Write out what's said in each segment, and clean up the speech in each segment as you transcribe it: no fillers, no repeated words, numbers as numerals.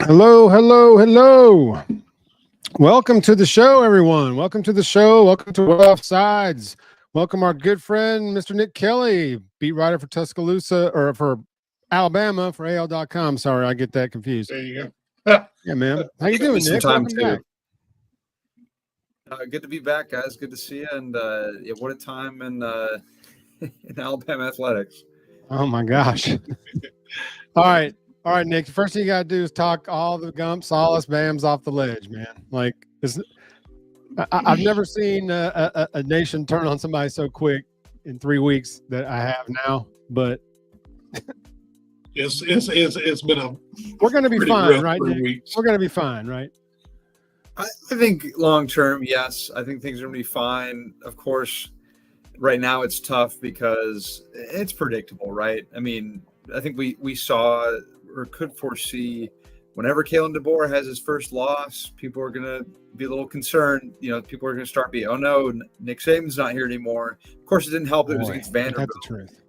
Hello, hello, hello. Welcome to the show, everyone. Welcome to the show. Welcome to Waaaay Offsides. Welcome our good friend, Mr. Nick Kelly, beat writer for Tuscaloosa or for Alabama for AL.com. Sorry, I get that confused. There you go. Yeah, man. How you doing, Nick? Time Welcome too. back. Good to be back, guys. Good to see you. And what a time in Alabama athletics. Oh my gosh. All right, Nick. The first thing you got to do is talk all the gumps, all us Bams off the ledge, man. Like, I've never seen a nation turn on somebody so quick in 3 weeks that I have now. But It's been a we're going to be pretty fine, rough right, 3 Nick? weeks. We're going to be fine, right? I think long term, yes. I think things are going to be fine. Of course, right now it's tough because it's predictable, right? I mean, I think we saw or could foresee whenever Kalen DeBoer has his first loss, people are going to be a little concerned. You know, people are going to start being, oh no, Nick Saban's not here anymore. Of course, it didn't help that it was against Vanderbilt, That's the truth.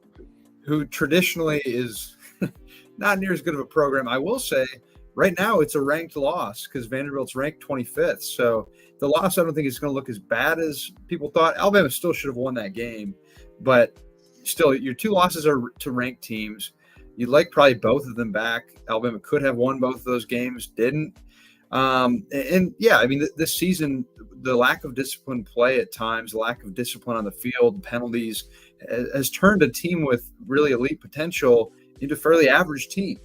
who traditionally is not near as good of a program. I will say right now it's a ranked loss because Vanderbilt's ranked 25th. So the loss, I don't think is going to look as bad as people thought. Alabama still should have won that game, but still your two losses are to ranked teams. You'd like probably both of them back. Alabama could have won both of those games, didn't. And yeah, I mean, this season, the lack of disciplined play at times, lack of discipline on the field, penalties, has turned a team with really elite potential into a fairly average team.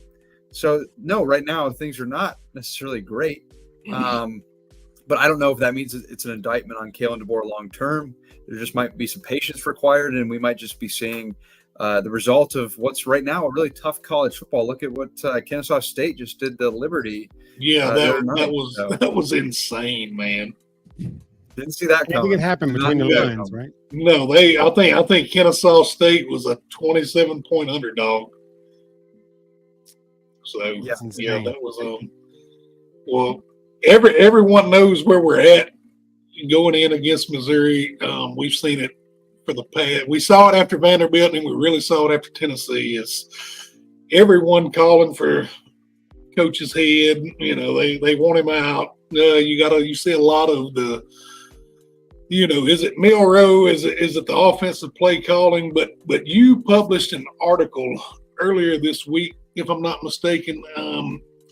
So, no, right now things are not necessarily great. But I don't know if that means it's an indictment on Kalen DeBoer long term. There just might be some patience required, and we might just be seeing the result of what's right now a really tough college football. Look at what Kennesaw State just did to Liberty. Yeah, So, that was insane, man. didn't see that I think coming. it happened between the Yeah. lines, right? No, I think Kennesaw State was a 27-point underdog. So Yeah. that was well, everyone knows where we're at going in against Missouri. We've seen it for the past. We saw it after Vanderbilt, and we really saw it after Tennessee. It's everyone calling for Coach's head. You know, they want him out. You see a lot of the, is it Milroe? Is it the offensive play calling? But you published an article earlier this week, if I'm not mistaken,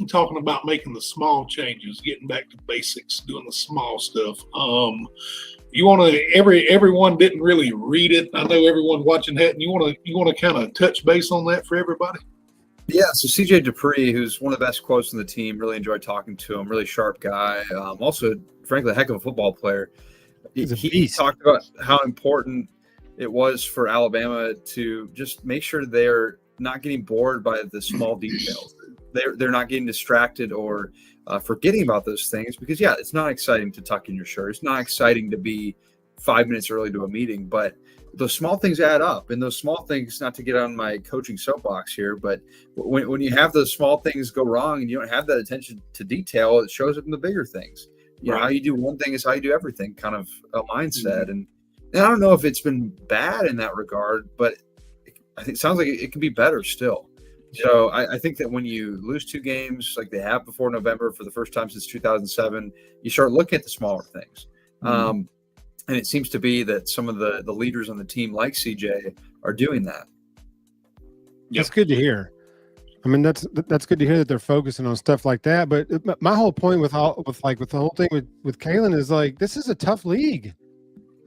talking about making the small changes, getting back to basics, doing the small stuff. You want to everyone didn't really read it. I know everyone watching that, and you want to kind of touch base on that for everybody. Yeah, so CJ Dupree, who's one of the best quotes on the team, really enjoyed talking to him. Really sharp guy. Also, frankly, a heck of a football player. He talked about how important it was for Alabama to just make sure they're not getting bored by the small details. They're not getting distracted or forgetting about those things because, yeah, it's not exciting to tuck in your shirt. It's not exciting to be 5 minutes early to a meeting, but those small things add up. And those small things, not to get on my coaching soapbox here, but when you have those small things go wrong and you don't have that attention to detail, it shows up in the bigger things. You know, how you do one thing is how you do everything, kind of a mindset. And I don't know if it's been bad in that regard, but I think it sounds like it can be better still. So I think that when you lose two games like they have before November for the first time since 2007, you start looking at the smaller things. And it seems to be that some of the leaders on the team, like CJ, are doing that. That's good to hear. I mean, that's good to hear that they're focusing on stuff like that. But my whole point with the whole thing with Kalen is like, this is a tough league.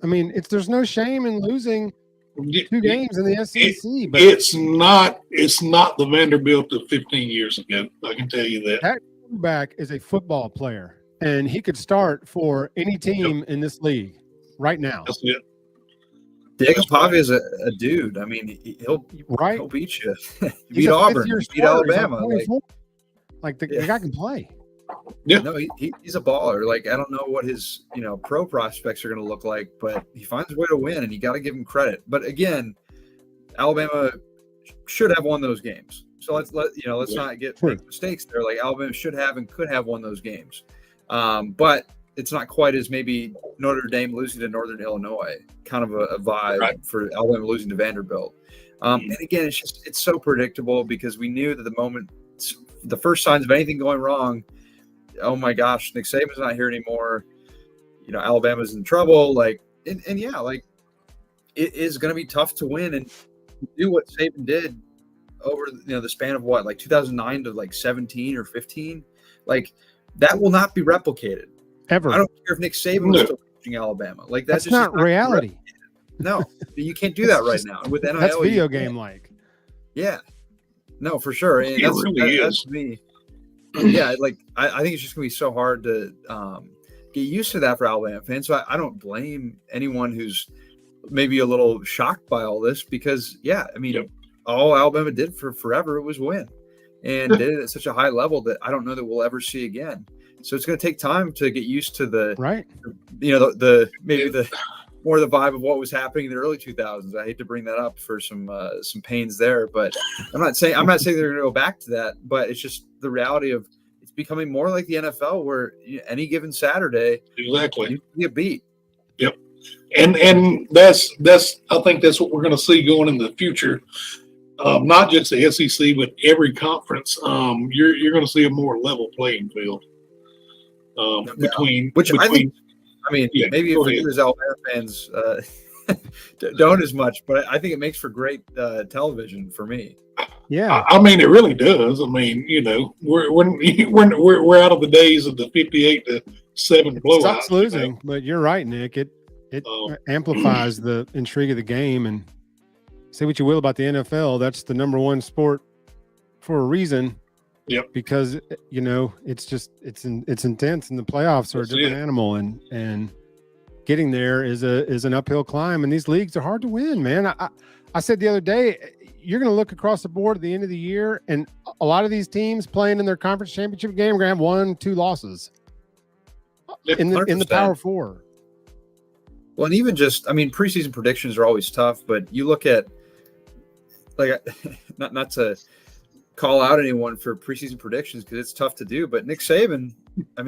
I mean, there's no shame in losing 2 games in the SEC. But it's not the Vanderbilt of 15 years ago. I can tell you that. That quarterback is a football player, and he could start for any team in this league right now. That's it. Diego Pavia is a dude. I mean, he'll beat you. He beat Auburn, he beat Alabama. Like the guy can play. Yeah. No, he's a baller. Like, I don't know what his pro prospects are going to look like, but he finds a way to win, and you got to give him credit. But again, Alabama should have won those games. So let's not make mistakes there. Like, Alabama should have and could have won those games. But it's not quite as maybe Notre Dame losing to Northern Illinois, kind of a vibe for Alabama losing to Vanderbilt. And again, it's so predictable because we knew that the moment the first signs of anything going wrong, oh my gosh, Nick Saban's not here anymore. Alabama's in trouble. Like, and yeah, like it is going to be tough to win and do what Saban did over the span of what, like 2009 to like 17 or 15. Like that will not be replicated ever. I don't care if Nick Saban was still coaching Alabama. Like that's just not reality. No, you can't do that right now with NIL. That's video game like. Yeah, no, for sure. And that's me. Yeah, like I think it's just gonna be so hard to get used to that for Alabama fans. So I don't blame anyone who's maybe a little shocked by all this because, yeah, I mean, all Alabama did for forever was win, and did it at such a high level that I don't know that we'll ever see again. So it's going to take time to get used to the maybe the more the vibe of what was happening in the early 2000s. I hate to bring that up for some pains there, but I'm not saying they're going to go back to that, but it's just the reality of it's becoming more like the NFL where any given Saturday, exactly, you can get beat. Yep. And that's I think that's what we're going to see going in the future. Not just the SEC, but every conference. You're going to see a more level playing field between. I mean, maybe if we as Alabama fans don't as much, but I think it makes for great television for me. Yeah, I mean, it really does. I mean, we're out of the days of the 58-7 blowout. Sucks losing, but you're right, Nick. It amplifies the intrigue of the game. And say what you will about the NFL, that's the number one sport for a reason. Yep. Because it's intense, and the playoffs are a different animal, and getting there is an uphill climb. And these leagues are hard to win, man. I said the other day, you're going to look across the board at the end of the year, and a lot of these teams playing in their conference championship game are going to have 1-2 losses in the Power Four. Well, and even preseason predictions are always tough, but you look at, like, not to call out anyone for preseason predictions because it's tough to do, but Nick Saban,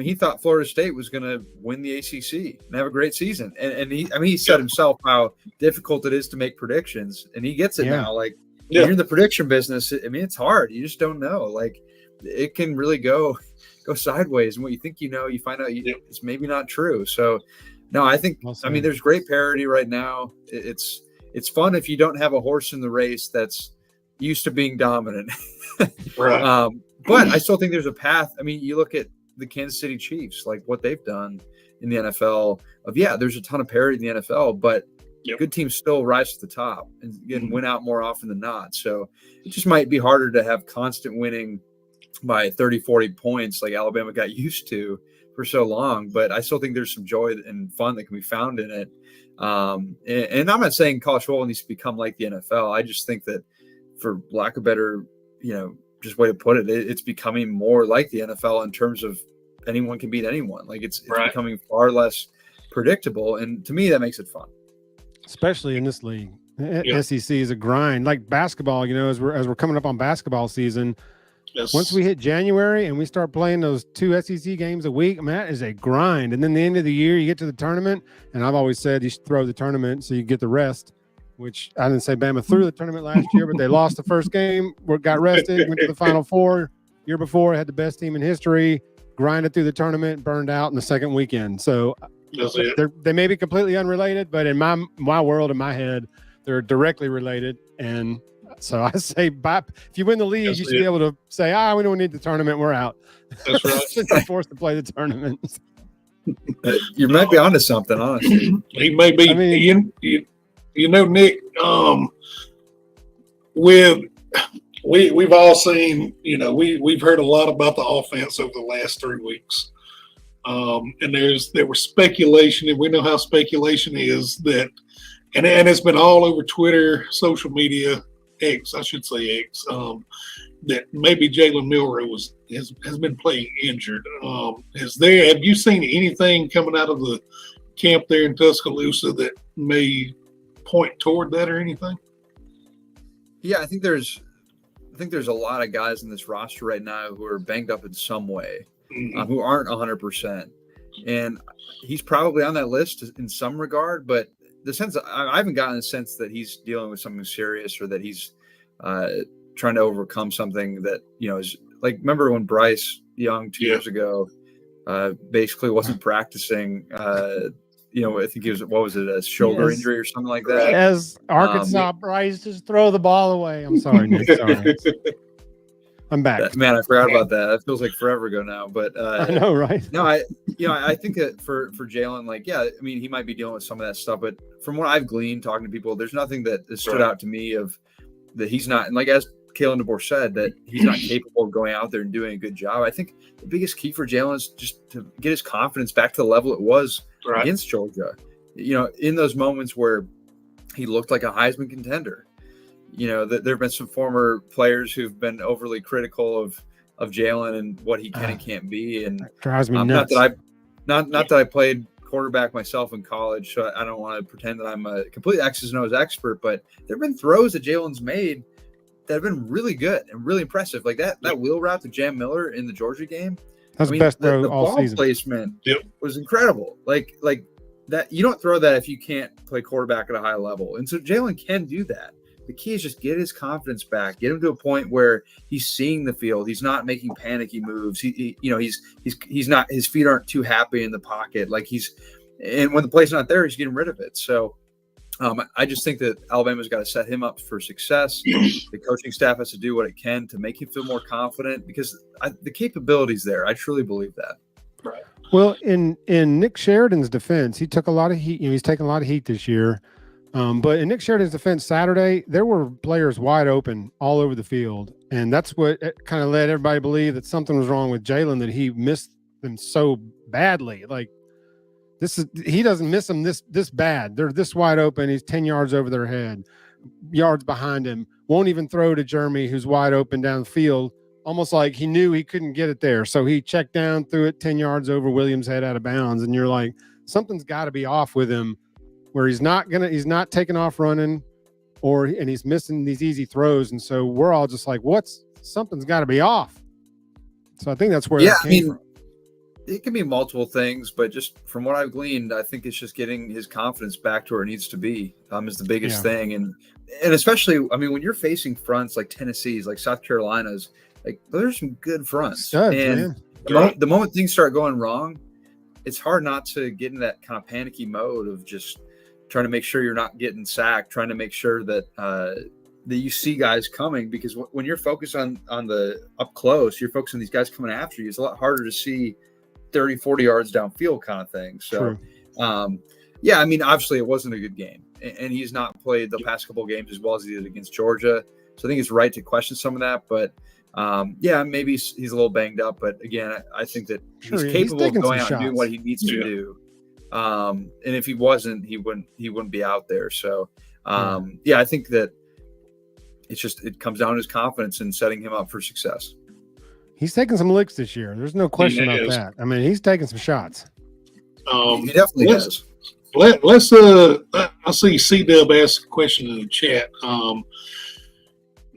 he thought Florida State was going to win the ACC and have a great season. And he said himself how difficult it is to make predictions, and he gets it now. Like, when you're in the prediction business, it's hard. You just don't know. Like, it can really go sideways. And what you think you find out it's maybe not true. So, no, I think, there's great parity right now. It's fun if you don't have a horse in the race that's used to being dominant. Right. But I still think there's a path. You look at the Kansas City Chiefs, like what they've done in the NFL there's a ton of parity in the NFL, but good teams still rise to the top and win out more often than not. So it just might be harder to have constant winning by 30, 40 points like Alabama got used to for so long. But I still think there's some joy and fun that can be found in it. And I'm not saying college football needs to become like the NFL. I just think that, for lack of better, just way to put it, it's becoming more like the NFL in terms of anyone can beat anyone. Like it's becoming far less predictable. And to me, that makes it fun. Especially in this league. SEC is a grind. Like basketball, as we're coming up on basketball season, once we hit January and we start playing those 2 SEC games a week, that is a grind. And then the end of the year, you get to the tournament, and I've always said you should throw the tournament so you get the rest, which I didn't say Bama threw the tournament last year, but they lost the first game, got rested, went to the Final Four. Year before, had the best team in history, grinded through the tournament, burned out in the second weekend. So they may be completely unrelated, but in my world, in my head, they're directly related. And so I say, if you win the league, you should be able to say, we don't need the tournament, we're out. That's right. Since you're forced to play the tournament. You might be onto something, honestly. He may be. Nick, we've all seen, we've heard a lot about the offense over the last 3 weeks. And there was speculation, and we know how speculation is that, and it's been all over Twitter, social media, X, that maybe Jalen Milroe has been playing injured. Have you seen anything coming out of the camp there in Tuscaloosa that may point toward that or anything? Yeah, I think there's a lot of guys in this roster right now who are banged up in some way, who aren't 100%. And he's probably on that list in some regard, but the sense I haven't gotten a sense that he's dealing with something serious or that he's trying to overcome something that is like remember when Bryce Young 2 years ago basically wasn't practicing. I think he was, what was it, a shoulder injury or something like that? As Arkansas Bryce, just throw the ball away. I'm sorry, Nick. Sorry. I'm back. Man, I forgot about that. That feels like forever ago now. But I know, right? No, I think that for Jalen, like, I mean, he might be dealing with some of that stuff, but from what I've gleaned talking to people, there's nothing that has stood out to me of that he's not, and like as Kalen DeBoer said, that he's not capable of going out there and doing a good job. I think the biggest key for Jalen is just to get his confidence back to the level it was against Georgia. In those moments where he looked like a Heisman contender. There have been some former players who've been overly critical of Jalen and what he can and can't be. And drives me nuts. Not that I played quarterback myself in college, so I don't want to pretend that I'm a complete X's and O's expert, but there have been throws that Jalen's made that have been really good and really impressive. Like that wheel route to Jam Miller in the Georgia game. That's the best throw all ball season. Placement was incredible. Like that, you don't throw that if you can't play quarterback at a high level. And so Jalen can do that. The key is just get his confidence back, get him to a point where he's seeing the field. He's not making panicky moves. He's not, his feet aren't too happy in the pocket. And when the play's not there, he's getting rid of it. So I just think that Alabama's got to set him up for success. The coaching staff has to do what it can to make him feel more confident because the capability's there. I truly believe that. Right. Well, in Nick Sheridan's defense, he took a lot of heat. He's taken a lot of heat this year. But in Nick Sheridan's defense Saturday, there were players wide open all over the field. And that's what kind of led everybody to believe that something was wrong with Jalen, that he missed them so badly. Like he doesn't miss them this bad. They're this wide open. He's 10 yards over their head, yards behind him. Won't even throw to Jeremy, who's wide open down the field, almost like he knew he couldn't get it there. So he checked down, threw it 10 yards over Williams' head out of bounds. And you're like, something's got to be off with him, where he's not taking off running, and he's missing these easy throws. And so we're all just like, something's got to be off. So I think that's where that came from. It can be multiple things, but just from what I've gleaned, I think it's just getting his confidence back to where it needs to be is the biggest thing. And especially, I mean, when you're facing fronts like Tennessee's, like South Carolina's, like those are some good fronts. The moment things start going wrong, it's hard not to get in that kind of panicky mode of just trying to make sure you're not getting sacked, trying to make sure that that you see guys coming, because when you're focused on the up close, you're focused on these guys coming after you. It's a lot harder to see 30, 40 yards downfield kind of thing. So, I mean, obviously it wasn't a good game, and he's not played the past couple of games as well as he did against Georgia. So I think it's right to question some of that, but maybe he's a little banged up, but again, I think that he's capable of going out and doing what he needs to do. And if he wasn't, he wouldn't be out there. So, I think that it comes down to his confidence and setting him up for success. He's taking some licks this year. There's no question about that. I mean, he's taking some shots. He definitely has. Let's I see C-Dub ask a question in the chat.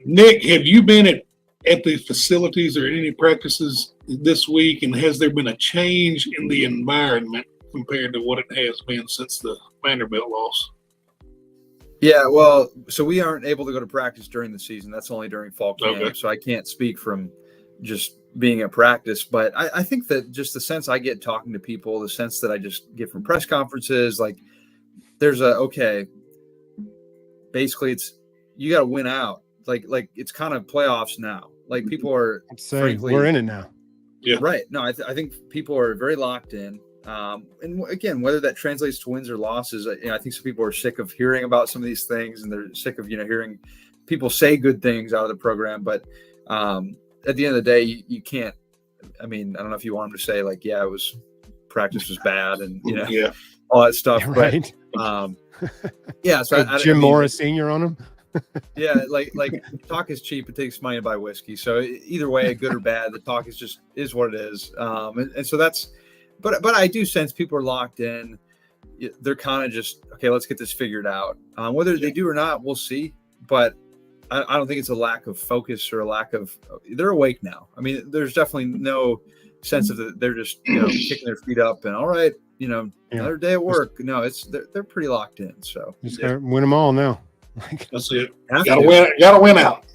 Nick, have you been at the facilities or any practices this week, and has there been a change in the environment compared to what it has been since the Vanderbilt loss? Yeah, well, so we aren't able to go to practice during the season. That's only during fall camp. Okay. So I can't speak from just being at practice, but I think that just the sense I get talking to people, the sense that I just get from press conferences, like there's basically it's, you got to win out. Like it's kind of playoffs now. Like people are, frankly, we're in it now. Yeah. Right. No, I think people are very locked in. And again, whether that translates to wins or losses, I think some people are sick of hearing about some of these things, and they're sick of, hearing people say good things out of the program. But at the end of the day, you can't, I mean, I don't know if you want them to say like, practice was bad and, all that stuff. Right. But so Jim Morris Sr. on him. like talk is cheap. It takes money to buy whiskey. So either way, good or bad, the talk is what it is. And so that's, but I do sense people are locked in. They're kind of just, okay, let's get this figured out. Whether they do or not, we'll see. But I don't think it's a lack of focus or a lack of, they're awake now. I mean, there's definitely no sense of that. They're just, kicking their feet up and all right, another day at work. No, they're pretty locked in. So just win them all now. That's it. Gotta win out.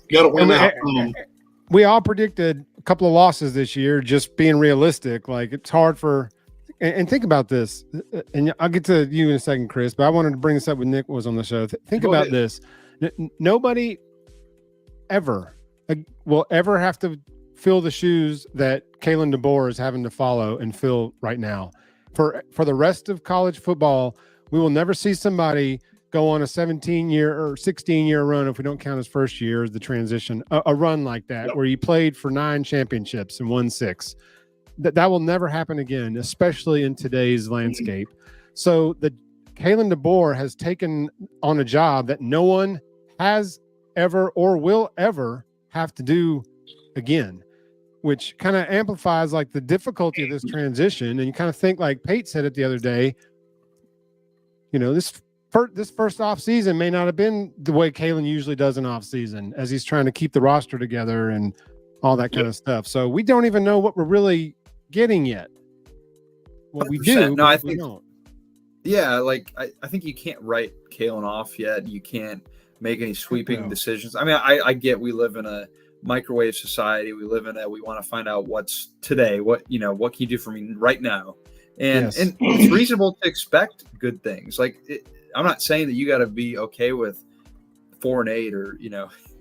We all predicted couple of losses this year. Just being realistic, like it's hard for. And think about this, and I'll get to you in a second, Chris. But I wanted to bring this up when Nick was on the show. Think about this: nobody ever will ever have to fill the shoes that Kalen DeBoer is having to follow and fill right now. For the rest of college football, we will never see somebody go on a 17-year or 16-year run, if we don't count his first year as the transition, a run like that, where he played for 9 championships and won 6. That will never happen again, especially in today's landscape. So the Kalen DeBoer has taken on a job that no one has ever or will ever have to do again, which kind of amplifies like the difficulty of this transition. And you kind of think, like Pate said it the other day, you know, this first off season may not have been the way Kalen usually does an off season, as he's trying to keep the roster together and all that kind of stuff. So we don't even know what we're really getting yet. What we do, no, I think we don't. Yeah, like I think you can't write Kalen off yet. You can't make any sweeping decisions. I mean, I get we live in a microwave society. We live in we want to find out what's today. What can you do for me right now? And and it's reasonable to expect good things. Like I'm not saying that you got to be okay with 4-8 or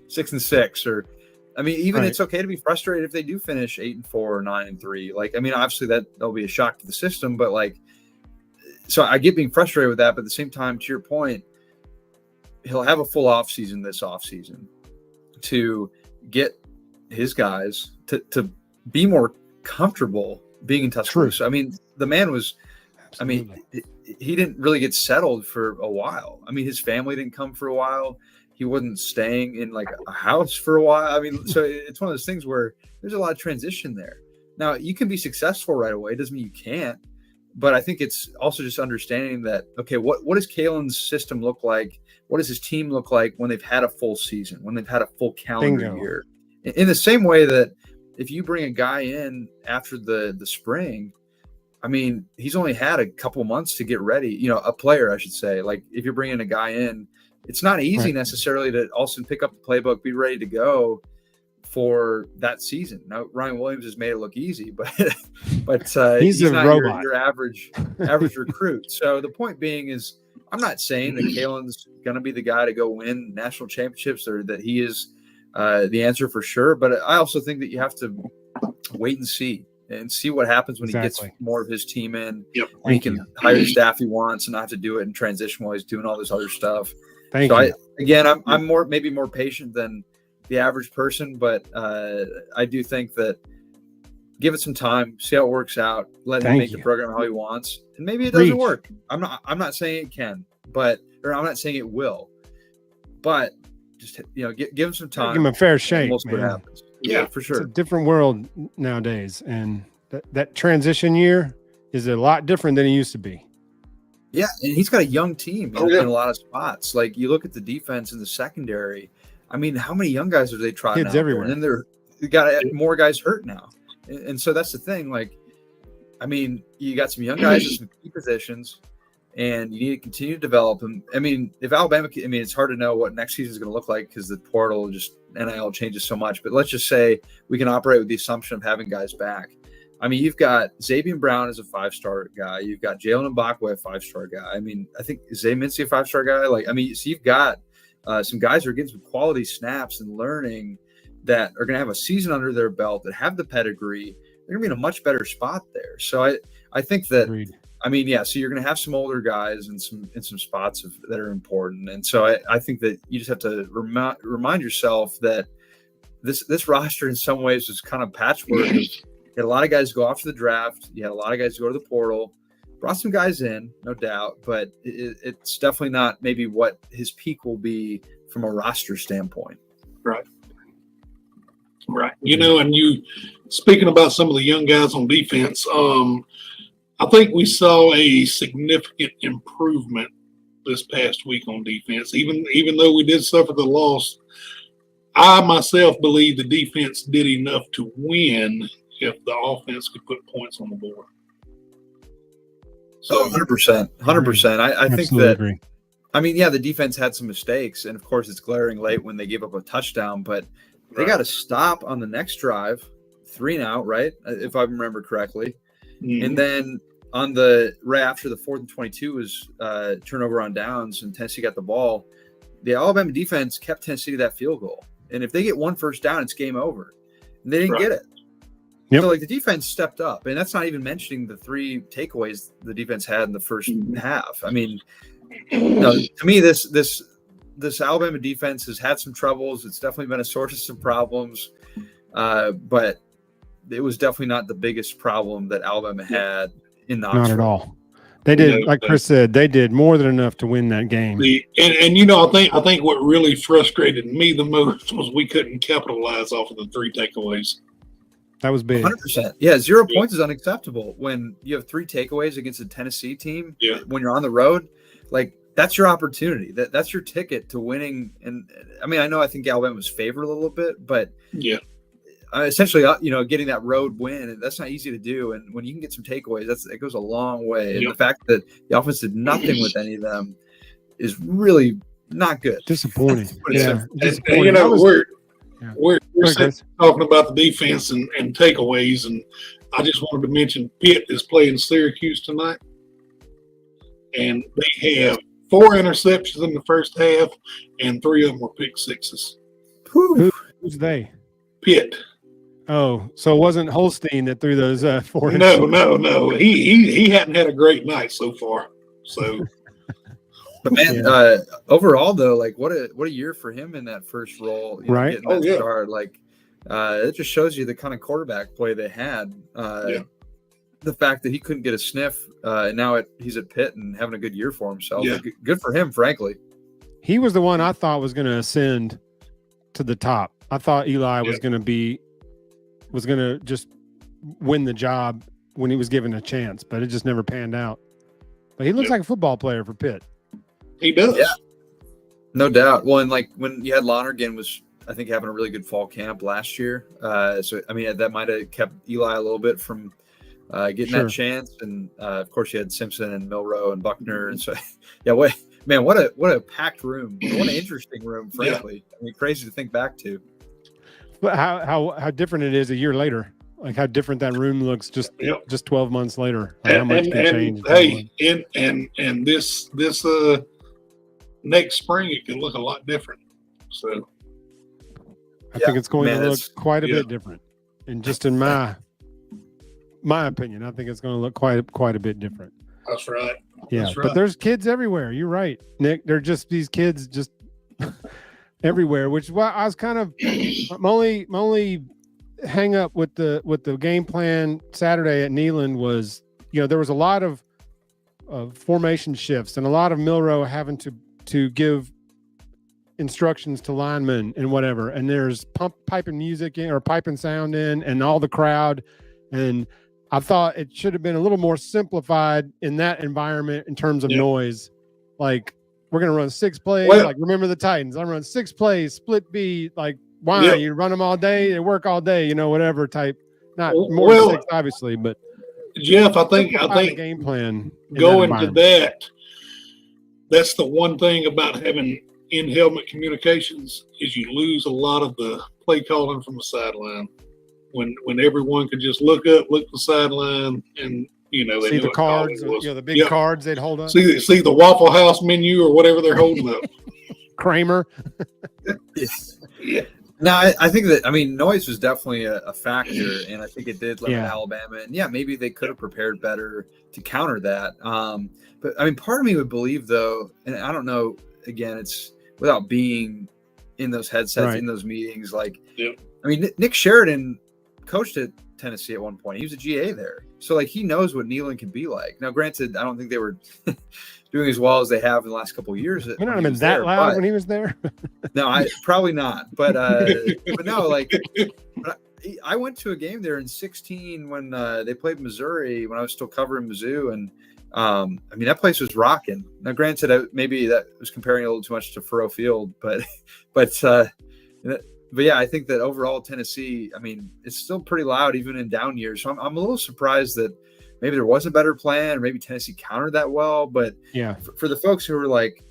6-6 or. I mean, even it's okay to be frustrated if they do finish 8-4 or 9-3. Like, I mean, obviously that'll be a shock to the system, but like, so I get being frustrated with that. But at the same time, to your point, he'll have a full off season this off season to get his guys to be more comfortable being in Tuscaloosa. I mean, the man was, Absolutely. I mean, he didn't really get settled for a while. I mean, his family didn't come for a while. He wasn't staying in like a house for a while. I mean, so it's one of those things where there's a lot of transition there. Now, you can be successful right away. It doesn't mean you can't. But I think it's also just understanding that, okay, what does Kalen's system look like? What does his team look like when they've had a full season, when they've had a full calendar year? In the same way that if you bring a guy in after the spring, I mean, he's only had a couple months to get ready. A player, I should say. Like if you're bringing a guy in, it's not easy necessarily to also pick up the playbook, be ready to go for that season. Now, Ryan Williams has made it look easy, but he's not robot. Your average recruit. So the point being is, I'm not saying that Kalen's going to be the guy to go win national championships or that he is the answer for sure. But I also think that you have to wait and see what happens when he gets more of his team in. Yep. When he can hire the staff he wants and not have to do it in transition while he's doing all this other stuff. I'm maybe more patient than the average person, but I do think that give it some time, see how it works out, let him make the program how he wants, and maybe it doesn't work. I'm not saying it can, or I'm not saying it will, but just give him some time, give him a fair shake. We'll see what happens. Yeah, for sure. It's a different world nowadays, and that transition year is a lot different than it used to be. Yeah, and he's got a young team in a lot of spots. Like you look at the defense in the secondary. I mean, how many young guys are they trotting out everywhere? And then they got more guys hurt now, and so that's the thing. Like, I mean, you got some young guys in some key positions, and you need to continue to develop them. I mean, if Alabama, it's hard to know what next season is going to look like because the portal NIL changes so much. But let's just say we can operate with the assumption of having guys back. I mean, you've got Xavier Brown as a 5-star guy. You've got Jalen Mbakwe, a 5-star guy. I mean, I think Zay Mincy a 5-star guy. So you've got some guys who are getting some quality snaps and learning that are going to have a season under their belt that have the pedigree. They're going to be in a much better spot there. So I think that, Agreed. I mean, yeah, so you're going to have some older guys in some spots that are important. And so I think that you just have to remind yourself that this roster in some ways is kind of patchwork. You had a lot of guys go off to the draft. You had a lot of guys go to the portal. Brought some guys in, no doubt, but it's definitely not maybe what his peak will be from a roster standpoint. Right. And you speaking about some of the young guys on defense, I think we saw a significant improvement this past week on defense. Even though we did suffer the loss, I myself believe the defense did enough to win if the offense could put points on the board. So 100%. I think that, agree. I mean, yeah, the defense had some mistakes, and of course it's glaring late when they gave up a touchdown, but they got to stop on the next drive, 3 and out, right? If I remember correctly. Mhm. And then on the right after the 4th and 22 was turnover on downs, and Tennessee got the ball. The Alabama defense kept Tennessee to that field goal, and if they get one first down, it's game over. And they didn't get it. Yep. So like the defense stepped up, and that's not even mentioning the 3 takeaways the defense had in the first half. I mean, to me, this Alabama defense has had some troubles. It's definitely been a source of some problems, but it was definitely not the biggest problem that Alabama had in Knoxville. Not at all. They did, like Chris said, they did more than enough to win that game. I think what really frustrated me the most was we couldn't capitalize off of the 3 takeaways. That was big. 100%. Yeah, 0 points is unacceptable when you have 3 takeaways against a Tennessee team. Yeah. When you're on the road, like that's your opportunity. That's your ticket to winning. And I mean, I think Alabama was favored a little bit, but essentially, getting that road win, that's not easy to do. And when you can get some takeaways, it goes a long way. And the fact that the offense did nothing with any of them is really not good. Disappointing. Disappointing. We're talking about the defense and takeaways, and I just wanted to mention Pitt is playing Syracuse tonight, and they have 4 interceptions in the first half, and 3 of them were pick sixes. Who's they? Pitt. Oh, so it wasn't Holstein that threw those 4? No. He hadn't had a great night so far. So, but man, overall though, like what a year for him in that first role, right? Getting that start, like it just shows you the kind of quarterback play they had. The fact that he couldn't get a sniff, and now he's at Pitt and having a good year for himself. Like, good for him, frankly. He was the one I thought was going to ascend to the top. I thought Eli was going to just win the job when he was given a chance, but it just never panned out. But he looks like a football player for Pitt. He does. Yeah, no doubt. Well, and like when you had Lonergan was, I think, having a really good fall camp last year. So, I mean, that might have kept Eli a little bit from getting that chance. And, of course, you had Simpson and Milroe and Buckner. And so, what a packed room. What an interesting room, frankly. I mean, crazy to think back to. But how different it is a year later. Like how different that room looks just 12 months later. Like how much can change. Hey, and this next spring it can look a lot different. So I think it's going to look quite a bit different. And just in my opinion, I think it's going to look quite a bit different. That's right. Yeah, but there's kids everywhere. You're right, Nick. They're just these kids just everywhere, which is why I was kind of my only hang up with the game plan Saturday at Neyland was, there was a lot of formation shifts and a lot of Milroe having to give instructions to linemen and whatever. And there's piping music in or piping sound in and all the crowd. And I thought it should have been a little more simplified in that environment in terms of noise. Like, we're going to run 6 plays. Like, remember the Titans. I'm running 6 plays, split B. Like, why? You run them all day, they work all day, whatever type. Not more than 6, obviously, but Jeff, I think the game plan going to that's the one thing about having in-helmet communications is you lose a lot of the play calling from the sideline. When everyone could just look up, look at the sideline, and they see the cards, the big cards they'd hold up. See the Waffle House menu or whatever they're holding up. Kramer. Yeah. Now, I think that, noise was definitely a factor, and I think it did limit Alabama. And maybe they could have prepared better to counter that. But part of me would believe, though, and I don't know, again, it's without being in those headsets, in those meetings. Like, Nick Sheridan coached at Tennessee at one point. He was a GA there. So, like, he knows what Neyland can be like. Now, granted, I don't think they were doing as well as they have in the last couple of years. You're not even that loud when he was there. No, probably not. But no, like, I went to a game there in 2016 when they played Missouri when I was still covering Mizzou, and that place was rocking. Now, granted, maybe that was comparing a little too much to Faurot Field, but yeah, I think that overall Tennessee, it's still pretty loud even in down years. So I'm a little surprised that maybe there was a better plan, or maybe Tennessee countered that well. But for the folks who were like,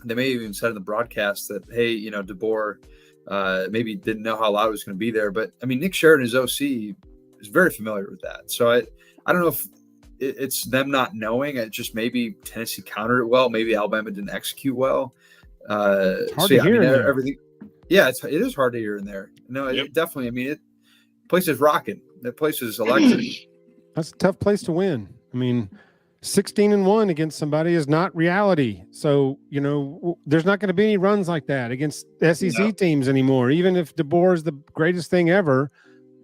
they may have even said in the broadcast that, hey, DeBoer maybe didn't know how loud it was going to be there. But I mean, Nick Sheridan, his OC, is very familiar with that. So I don't know if it's them not knowing. It just maybe Tennessee countered it well. Maybe Alabama didn't execute well. It's hard to hear everything. Yeah, it is hard to hear in there. No, it definitely. I mean, place is rocking. That place is electric. That's a tough place to win. I mean, 16-1 against somebody is not reality. So, there's not going to be any runs like that against SEC teams anymore. Even if DeBoer is the greatest thing ever,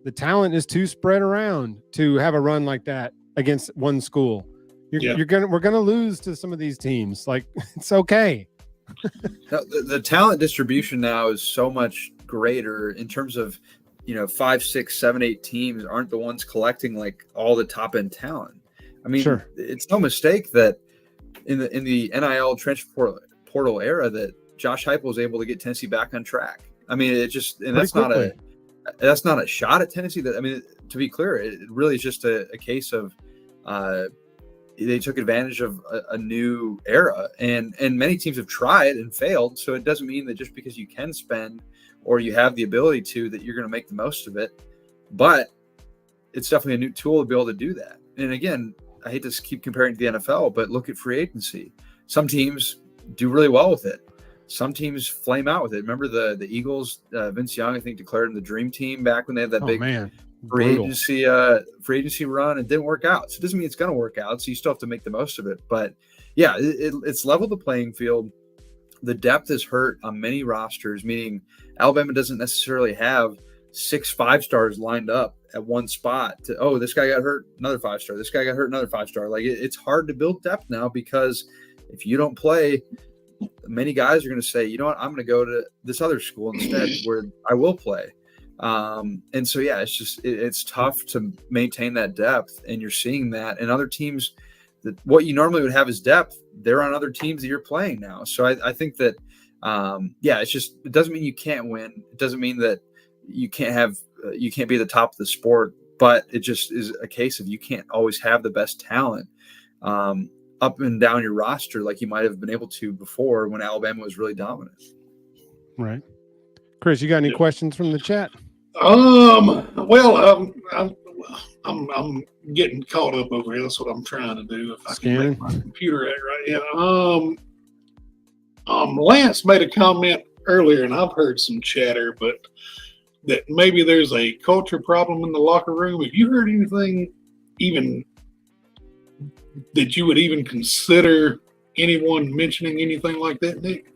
the talent is too spread around to have a run like that against one school. We're gonna lose to some of these teams. Like, it's okay. The talent distribution now is so much greater in terms of 5, 6, 7, 8 teams aren't the ones collecting like all the top end talent. I mean, sure. It's no mistake that in the NIL transfer portal era that Josh Heupel was able to get Tennessee back on track. I mean, that's not a shot at Tennessee. To be clear, it really is just a case of they took advantage of a new era, and many teams have tried and failed. So it doesn't mean that just because you can spend or you have the ability to, that you're going to make the most of it. But it's definitely a new tool to be able to do that. And again, I hate to keep comparing to the NFL, but look at free agency. Some teams do really well with it. Some teams flame out with it. Remember the Eagles, Vince Young, I think, declared them the dream team back when they had that free agency run. It didn't work out. So it doesn't mean it's going to work out. So you still have to make the most of it. But yeah, it's leveled the playing field. The depth is hurt on many rosters, meaning Alabama doesn't necessarily have 6 5-stars lined up at one spot this guy got hurt, another 5-star. This guy got hurt, another 5-star. Like it's hard to build depth now because if you don't play, many guys are going to say, you know what, I'm going to go to this other school instead where I will play. And so, yeah, it's tough to maintain that depth, and you're seeing that. And other teams, that what you normally would have as depth, they're on other teams that you're playing now. So I think that, it doesn't mean you can't win. It doesn't mean that you can't be the top of the sport, but it just is a case of you can't always have the best talent up and down your roster like you might have been able to before when Alabama was really dominant. Right. Chris, you got any questions from the chat? Well, I'm getting caught up over here. That's what I'm trying to do. If I can make my computer act right. Yeah. Lance made a comment earlier, and I've heard some chatter, but that maybe there's a culture problem in the locker room. Have you heard anything even that you would even consider anyone mentioning anything like that, Nick?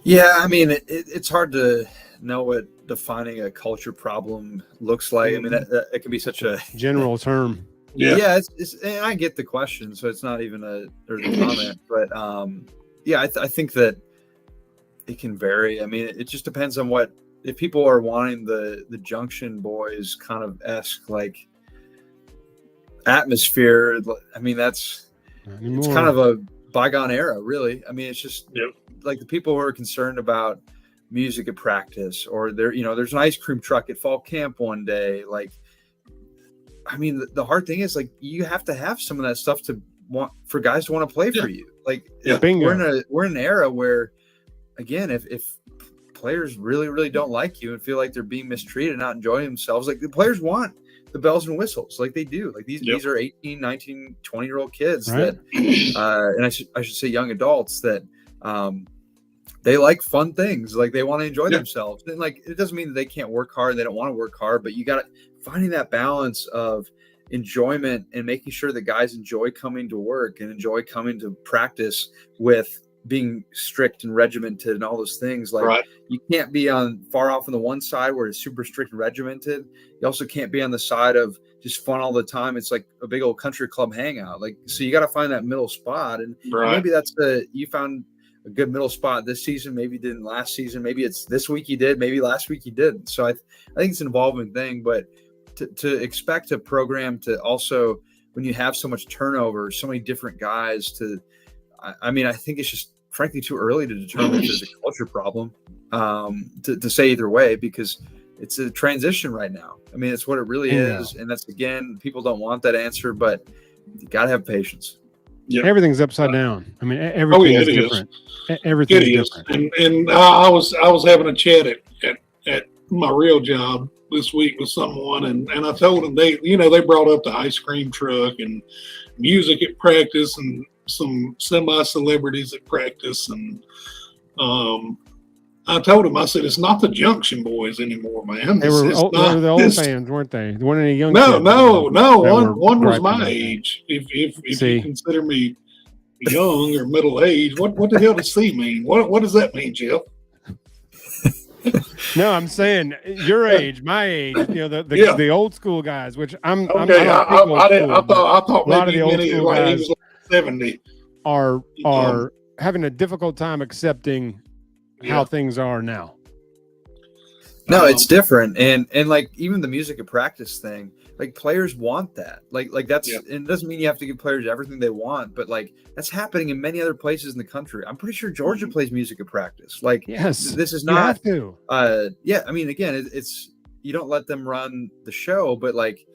Yeah, I mean, it's hard to know what defining a culture problem looks like. I mean, it can be such a general term. Yeah, and I get the question, so it's not even a comment. But I think that it can vary. I mean, it just depends on what, if people are wanting the Junction Boys kind of esque like atmosphere. I mean, it's kind of a bygone era, really. I mean, it's just like the people who are concerned about music at practice, or there's an ice cream truck at fall camp one day. Like, I mean, the hard thing is, like, you have to have some of that stuff to want for guys to want to play for you. Like, we're in an era where, again, if players really, really don't like you and feel like they're being mistreated, not enjoying themselves, like the players want the bells and whistles, like they do. Like these are 18, 19, 20-year-old kids that, and I should say young adults that they like fun things, like they want to enjoy themselves. And like, it doesn't mean that they can't work hard and they don't want to work hard, but you got to finding that balance of enjoyment and making sure that guys enjoy coming to work and enjoy coming to practice with being strict and regimented and all those things. Like you can't be far off on the one side where it's super strict and regimented. You also can't be on the side of just fun all the time. It's like a big old country club hangout. Like, so you got to find that middle spot. And maybe that's you found a good middle spot this season. Maybe you didn't last season. Maybe it's this week you did. Maybe last week you didn't. So I think it's an evolving thing, but to expect a program to also, when you have so much turnover, so many different guys I mean, I think it's just frankly too early to determine if there's a culture problem to say either way, because it's a transition right now. I mean, it's what it really is. And that's, again, people don't want that answer, but you got to have patience. Yeah. Everything's upside down. I mean, everything is different. Everything is different. And I was having a chat at my real job this week with someone, and I told them they brought up the ice cream truck and music at practice and some semi-celebrities at practice, and I told him, I said, it's not the Junction Boys anymore, man. They were the old fans, weren't they? There weren't any young No. One was my that. age. If you consider me young or middle age, what the hell does C mean? What does that mean, Jeff? No, I'm saying your age, my age. The old school guys, which I'm. Okay, I thought a lot of maybe the old school guys he was like 70 are having a difficult time accepting how things are now. No, it's different, and like even the music at practice thing, like players want that. Like that's and it doesn't mean you have to give players everything they want, but like that's happening in many other places in the country. I'm pretty sure Georgia plays music at practice. Like, yes, this is you not. Have to. I mean, again, it's you don't let them run the show, but like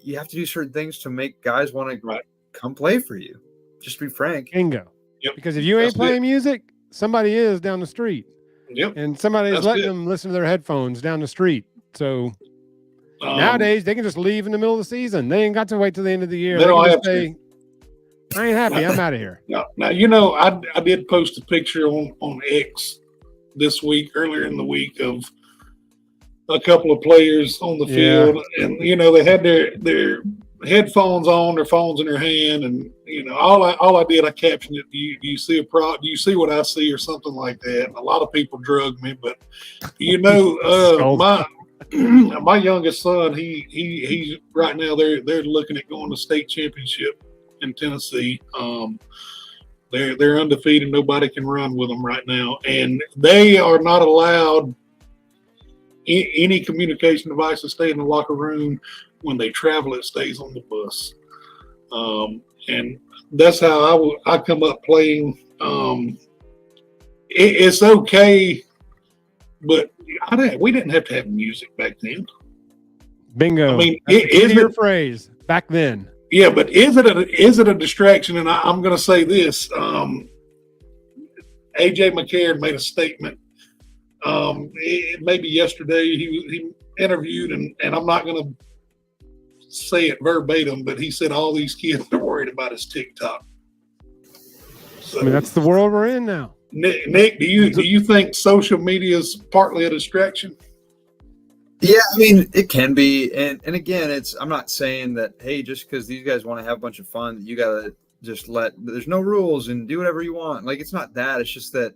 you have to do certain things to make guys want to come play for you. Just be frank. Bingo. Yep. Because if you ain't playing music, somebody is down the street. Yep. And somebody's letting them listen to their headphones down the street. So nowadays they can just leave in the middle of the season. They ain't got to wait till the end of the year. They don't have to. I ain't happy. I'm out of here. Now, I did post a picture on X this week, earlier in the week, of a couple of players on the field, and they had their headphones on, their phones in their hand, and all I did, I captioned it. Do you see do you see what I see, or something like that? And a lot of people drug me, but my youngest son, he's right now they're looking at going to state championship in Tennessee. They're undefeated. Nobody can run with them right now, and they are not allowed any communication devices stay in the locker room. When they travel, it stays on the bus, and that's how I come up playing. It's okay, but we didn't have to have music back then. Bingo. I mean, is your phrase back then? Yeah, but is it a distraction? And I'm going to say this: AJ McCarron made a statement. Maybe yesterday he interviewed, and I'm not going to say it verbatim, but he said all these kids are worried about is TikTok. So, I mean, that's the world we're in now. Nick, do you think social media is partly a distraction? Yeah, I mean, it can be, and again, I'm not saying that, hey, just because these guys want to have a bunch of fun, you gotta just there's no rules and do whatever you want. Like, it's not that. It's just that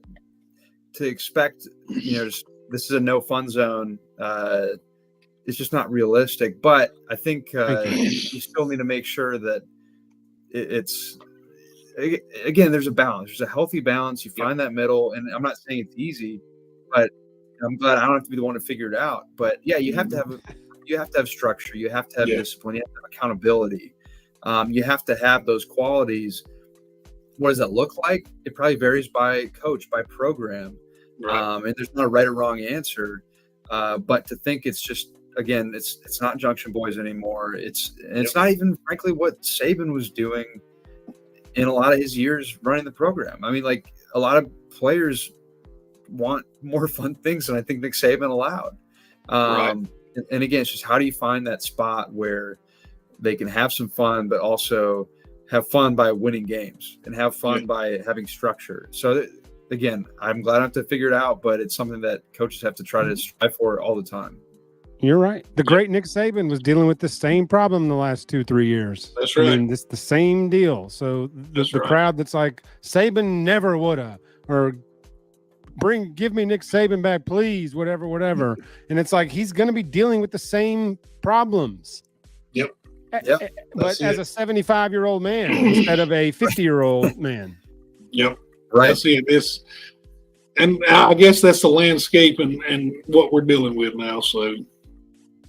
to expect, this is a no fun zone. It's just not realistic. But I think you still need to make sure that it's again, there's a balance. There's a healthy balance. You find that middle, and I'm not saying it's easy, but I'm glad I don't have to be the one to figure it out. But yeah, you have to have structure. You have to have discipline. You have to have accountability. You have to have those qualities. What does that look like? It probably varies by coach, by program. Right. And there's not a right or wrong answer. But to think it's just, again, it's not Junction Boys anymore. It's not even, frankly, what Saban was doing in a lot of his years running the program. I mean, like, a lot of players want more fun things than I think Nick Saban allowed. And again, it's just, how do you find that spot where they can have some fun, but also have fun by winning games and have fun by having structure. So again, I'm glad I have to figure it out, but it's something that coaches have to try to strive for all the time. You're right. The great Nick Saban was dealing with the same problem the last 2-3 years. That's right. I mean, it's the same deal. So the crowd that's like, Saban never woulda, or give me Nick Saban back, please, whatever. And it's like, he's going to be dealing with the same problems. Yep. But as a 75-year-old man instead of a 50-year-old man. Yep. Right. I see it. And I guess that's the landscape and what we're dealing with now. So,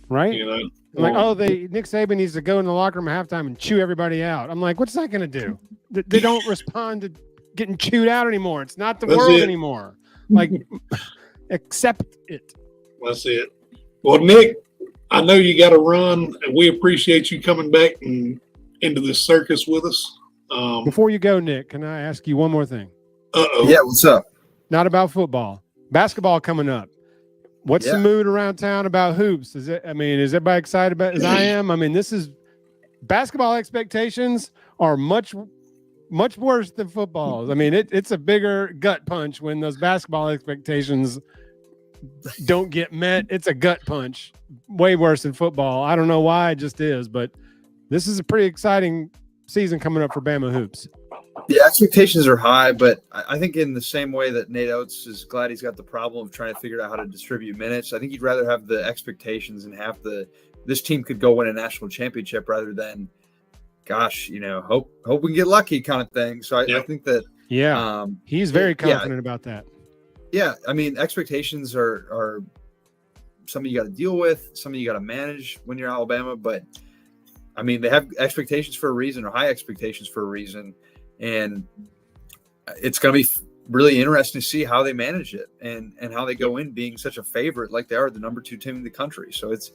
right. Nick Saban needs to go in the locker room at halftime and chew everybody out. I'm like, what's that going to do? They don't respond to getting chewed out anymore. It's not the world anymore. Like, accept it. That's it. Well, Nick, I know you got to run, and we appreciate you coming back and into this circus with us. Before you go, Nick, can I ask you one more thing? Yeah, what's up? Not about football. Basketball coming up. What's the mood around town about hoops? Is everybody excited about as I am? I mean, this is basketball expectations are much worse than football. I mean, it's a bigger gut punch when those basketball expectations don't get met. It's a gut punch, way worse than football. I don't know why, it just is, but this is a pretty exciting season coming up for Bama hoops. The expectations are high, but I think in the same way that Nate Oates is glad he's got the problem of trying to figure out how to distribute minutes, I think he'd rather have the expectations and have this team could go win a national championship rather than, gosh, hope we can get lucky kind of thing. So I think that he's very confident about that. Yeah, I mean, expectations are something you got to deal with, something you got to manage when you're Alabama. But I mean, they have expectations for a reason, or high expectations for a reason. And it's going to be really interesting to see how they manage it and how they go in being such a favorite like they are the number 2 team in the country. So it's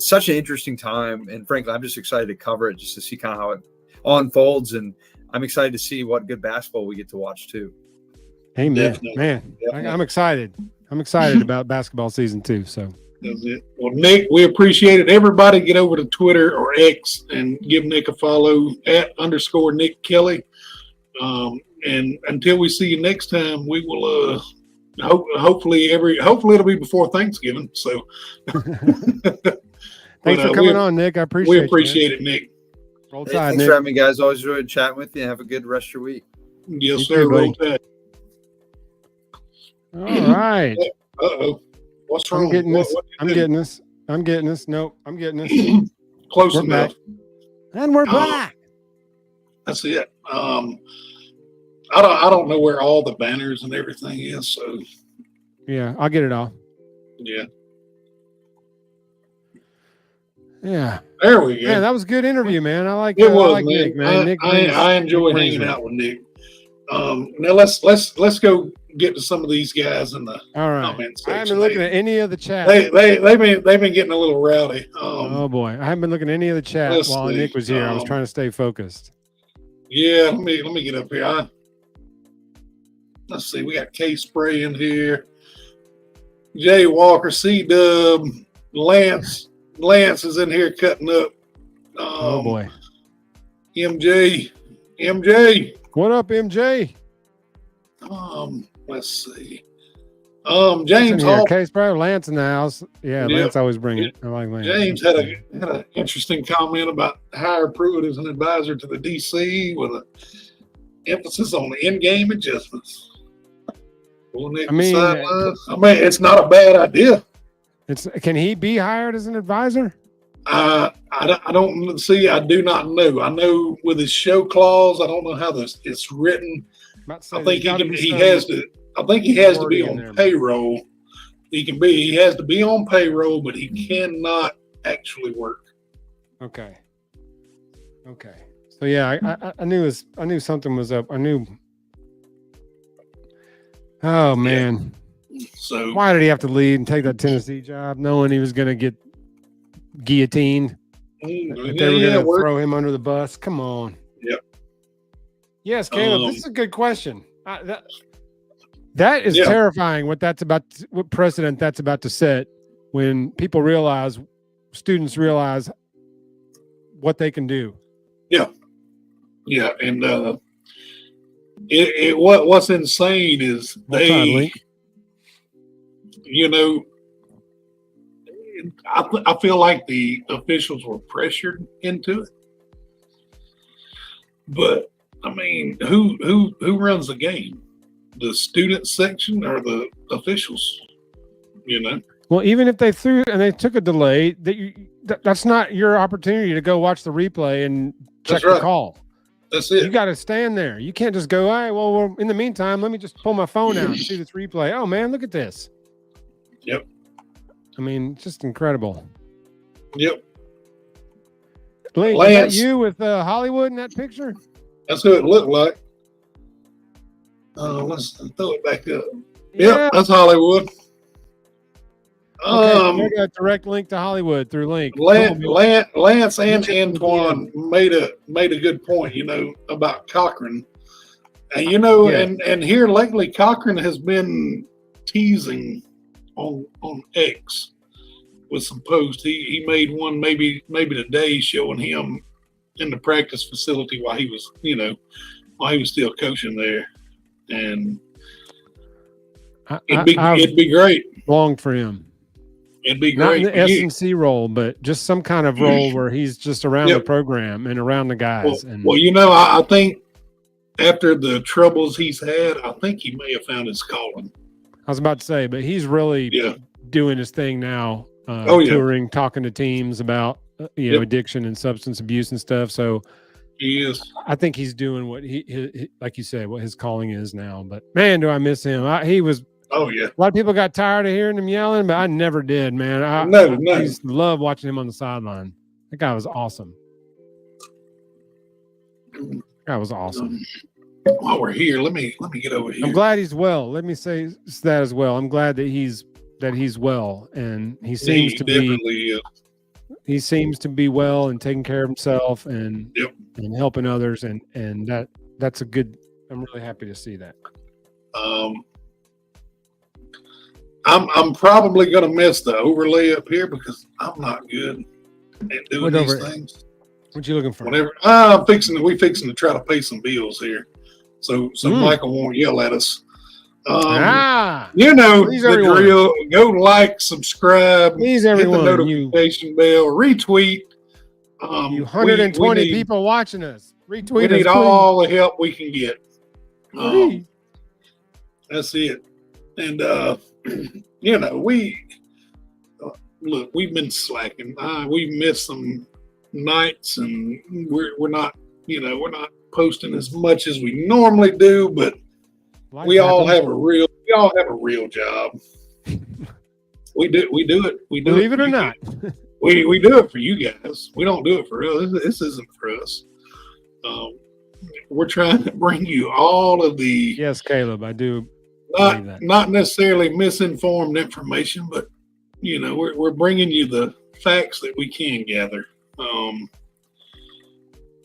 such an interesting time. And frankly, I'm just excited to cover it just to see kind of how it unfolds. And I'm excited to see what good basketball we get to watch too. Amen. Definitely. Man, I'm excited. I'm excited about basketball season 2. So that's it. Well, Nick, we appreciate it. Everybody get over to Twitter or X and give Nick a follow @ Nick Kelly. And until we see you next time, we will hopefully it'll be before Thanksgiving. So thanks for coming on, Nick. I appreciate it. We appreciate it, Nick. Roll Tide, thanks Nick. for having me, guys. Always enjoyed chatting with you. Have a good rest of your week. Yes, You sir. too, Roll Tide. All right. What's wrong? I'm getting this. I'm getting this. Nope. I'm getting this. Close We're enough. back. And we're back. That's it. I don't know where all the banners and everything is. So Yeah, I'll get it all. yeah. Yeah. There we go. Yeah, that was a good interview, man. I like It was, I like man. Nick, man. Nick I enjoy hanging out with Nick. Now let's go get to some of these guys in the comment section. I haven't been looking at any of the chat. They've been getting a little rowdy. Oh boy, I haven't been looking at any of the chat while Nick was here. I was trying to stay focused. Yeah, let me get up here. Let's see. We got K Spray in here. Jay Walker, C Dub, Lance is in here cutting up. Oh boy, MJ. What up, MJ? Let's see. James Hall. Case Spray, Lance in the house. Yeah, Lance always bring it. I like Lance. James had an interesting comment about Hire Pruitt as an advisor to the DC with an emphasis on the in-game adjustments. I mean, it's not a bad idea. Can he be hired as an advisor? I don't see. I do not know. I know with his show clause, I don't know how it's written. I think he has to. I think he has to be on payroll. He has to be on payroll, but he cannot actually work. Okay. So yeah, I knew something was up. I knew. Oh man. Yeah. So why did he have to leave and take that Tennessee job, knowing he was going to get guillotined? They were going to throw him under the bus. Come on. Yep. Yes, Caleb. This is a good question. That is terrifying. What precedent that's about to set when students realize what they can do. Yeah, and what's insane is I feel like the officials were pressured into it, but I mean, who runs the game? The student section or the officials? Well, even if they took a delay, that's not your opportunity to go watch the replay and check the call. That's it. You got to stand there. You can't just go, all right, well, in the meantime, let me just pull my phone out and see this replay. Oh, man, look at this. Yep. I mean, just incredible. Yep. Link, is that you with Hollywood in that picture? That's who it looked like. Let's throw it back up. Yeah. Yep, that's Hollywood. Okay, they got a direct link to Hollywood through Link. Lance and Antoine made a good point, about Cochran. And and here lately Cochran has been teasing on X with some posts. He made one maybe today showing him in the practice facility while he was still coaching there. And it'd be great. Longed for him. It'd be not great. Not in the S&C role, but just some kind of role where he's just around the program and around the guys. I think after the troubles he's had, I think he may have found his calling. I was about to say, but he's really doing his thing now, touring, talking to teams about addiction and substance abuse and stuff. So he is. I think he's doing what he like you said, what his calling is now. But man, do I miss him. He was. Oh yeah. A lot of people got tired of hearing him yelling, but I never did, man. I just love watching him on the sideline. That guy was awesome. While we're here, let me get over here. I'm glad he's well. Let me say that as well. I'm glad that he's well, and he seems to be. He seems to be well and taking care of himself and helping others, and that's a good. I'm really happy to see that. I'm probably going to miss the overlay up here because I'm not good at doing these things. What you looking for? Whatever. We fixing to try to pay some bills here, so Michael won't yell at us. The drill. Go like, subscribe, please, everyone. Hit the notification bell, retweet. You 120 people watching us. Retweet. We need all the help we can get. That's it. And we've been slacking. We've missed some nights, and we're not posting as much as we normally do, but we all have a real job. We do it. Believe it or not. We do it for you guys. We don't do it for us. This isn't for us. We're trying to bring you all of the yes, Caleb. I do. Not necessarily misinformed information, but we're bringing you the facts that we can gather,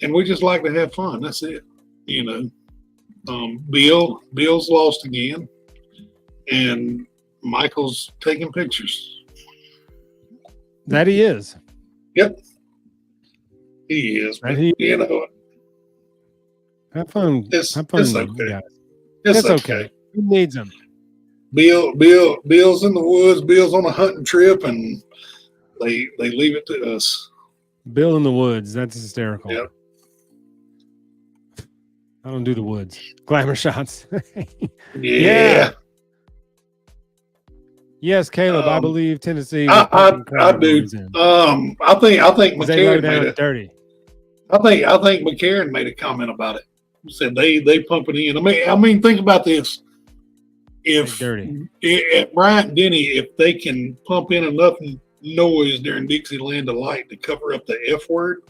and we just like to have fun. That's it. Bill's lost again, and Michael's taking pictures. That he is. Yep, he is. But, have fun. It's okay. Guys. It's okay. Who needs them? Bill's in the woods. Bill's on a hunting trip, and they leave it to us. Bill in the woods. That's hysterical. Yep. I don't do the woods. Glamour shots. Yeah. Yes, Caleb. I believe Tennessee. I do. I think McCarron made it dirty. I think McCarron made a comment about it. He said they pump it in. I mean, think about this. If Bryant Denny, if they can pump in enough noise during Dixieland Delight to cover up the F word.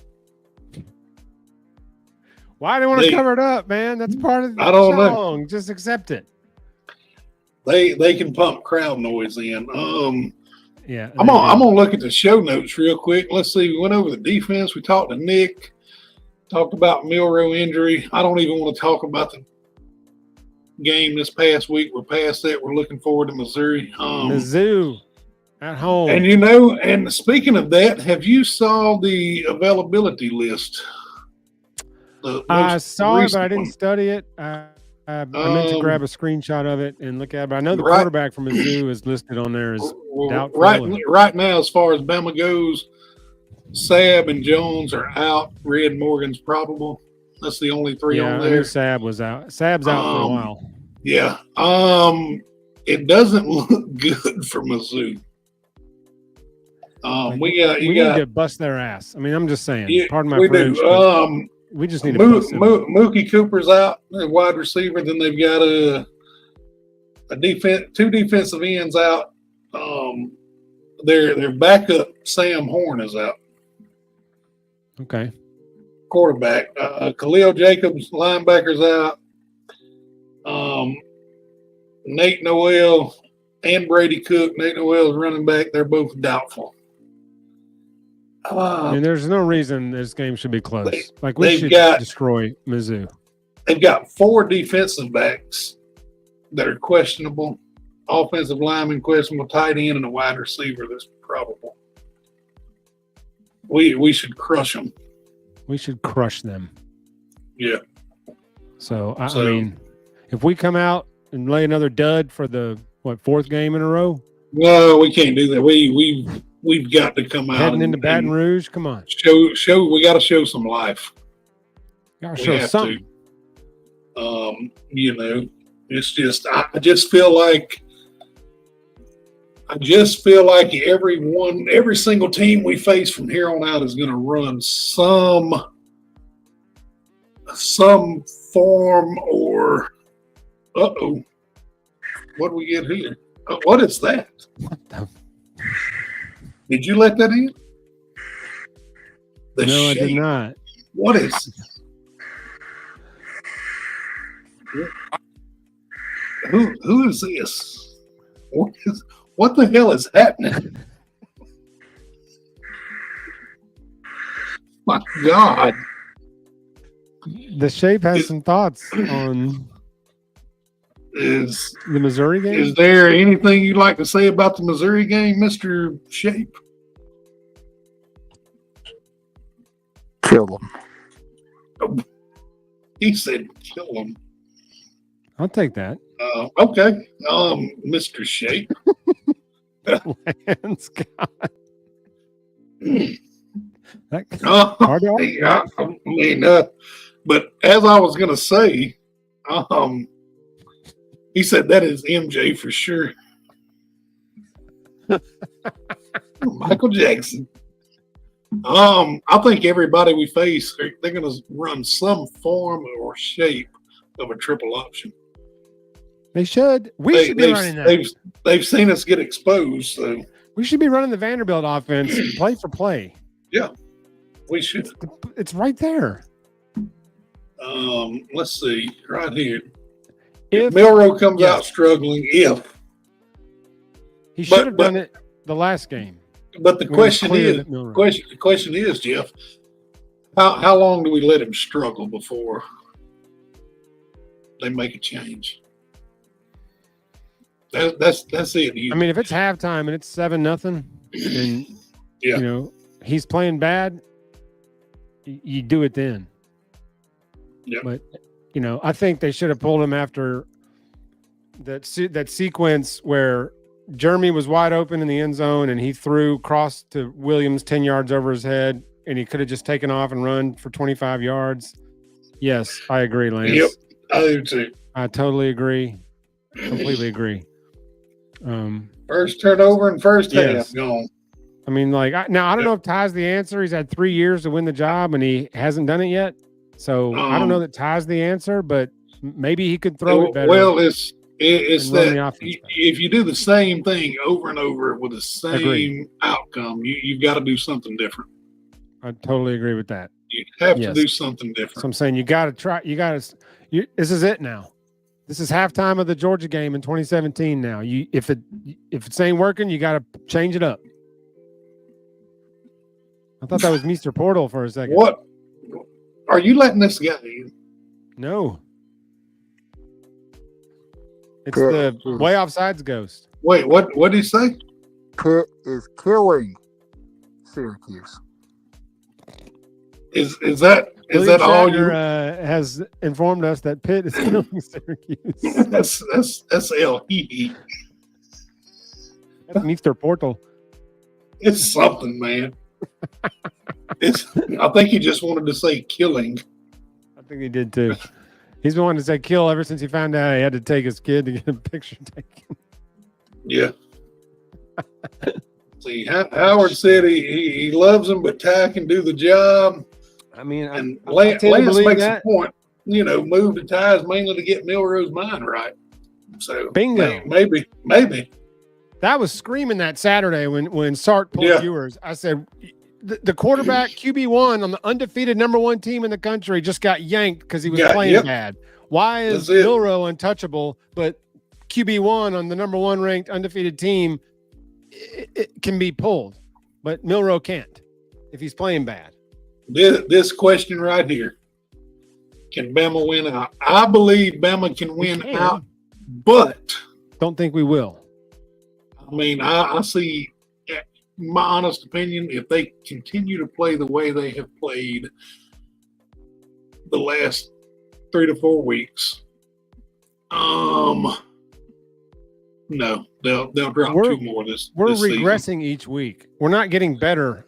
Why do they want to cover it up, man? That's part of the song. Know. Just accept it. They can pump crowd noise in. I'm gonna look at the show notes real quick. Let's see. We went over the defense. We talked to Nick. Talked about Milroe injury. I don't even want to talk about the game this past week. We're past that. We're looking forward to Missouri. Mizzou at home. And and speaking of that, have you saw the availability list? I saw it, but I didn't study it. I meant to grab a screenshot of it and look at it. But I know the quarterback from Mizzou is listed on there as doubtful. Right now, as far as Bama goes, Sabb and Jones are out. Red Morgan's probable. That's the only three on there. I knew Sabb was out. Sabb's out for a while. Yeah. It doesn't look good for Mizzou. We need to bust their ass. I mean, I'm just saying. Yeah, pardon my French. We just need to bust them. Mookie Cooper's out, the wide receiver. Then they've got two defensive ends out. Their backup Sam Horn is out. Okay. Quarterback Khalil Jacobs, linebacker's out. Nate Noel and Brady Cook, Nate Noel's running back, they're both doubtful. There's no reason this game should be close. We should destroy Mizzou. They've got 4 defensive backs that are questionable, offensive lineman questionable, tight end, and a wide receiver that's probable. We should crush them. We should crush them. Yeah. So I mean, if we come out and lay another dud for the 4th game in a row? No, we can't do that. We've got to come out heading into Baton Rouge. Come on, show. We got to show some life. Got to show something. It's just I just feel like every single team we face from here on out is going to run some form or what do we get here? What is that? What the? Did you let that in? No, I did not. What is? Who is this? What the hell is happening? My God. The Shape has some thoughts on the Missouri game. Is there anything you'd like to say about the Missouri game, Mr. Shape? Kill them. He said kill them. I'll take that. Okay. Mr. Shape. Lance, God. Hard to but as I was going to say, he said that is MJ for sure. Michael Jackson. I think everybody we face, they're going to run some form or shape of a triple option. They should. We should be running that. They've seen us get exposed, so we should be running the Vanderbilt offense play for play. Yeah, we should. It's right there. Let's see, right here. If Milroe comes out struggling, he should have done it the last game. But the question is, Jeff, how long do we let him struggle before they make a change? That's it. I mean, if it's halftime and it's 7-0, and he's playing bad, you do it then. Yeah. But I think they should have pulled him after that sequence where Jeremy was wide open in the end zone and he threw cross to Williams 10 yards over his head, and he could have just taken off and run for 25 yards. Yes, I agree, Lance. Yep, I do too. I totally agree. Completely agree. First turnover and first half gone. I mean, I don't know if Ty's the answer. He's had 3 years to win the job and he hasn't done it yet. So I don't know that Ty's the answer, but maybe he could throw it better. Well, it's that if you do the same thing over and over with the same outcome, you've got to do something different. I totally agree with that. You have to do something different. So I'm saying you got to try. This is it now. This is halftime of the Georgia game in 2017. Now, if it ain't working, you got to change it up. I thought that was Mr. Portal for a second. What? Are you letting this guy in? No. It's the Waaaay Offsides ghost. Wait, what did he say? Pitt is killing Syracuse. Is that William all Shatner, you has informed us that Pitt is killing Syracuse? That's L-E. That's Mr. Portal. It's something, man. I think he just wanted to say killing. I think he did too. He's been wanting to say kill ever since he found out he had to take his kid to get a picture taken. Yeah. See, Howard said he loves him, but Ty can do the job. I mean, and Lance makes a point. Move to Ty's mainly to get Milroe's mind right. So bingo. Maybe. That was screaming that Saturday when Sark pulled viewers. I said, the quarterback QB1 on the undefeated #1 team in the country just got yanked because he was playing bad. Why is Milroe untouchable, but QB1 on the number 1 ranked undefeated team, it can be pulled, but Milroe can't if he's playing bad. This question right here: can Bama win out? I believe Bama can win out, but don't think we will. I mean, I see. My honest opinion, if they continue to play the way they have played the last 3 to 4 weeks, no, they'll drop 2 more this. We're this regressing season. each week. We're not getting better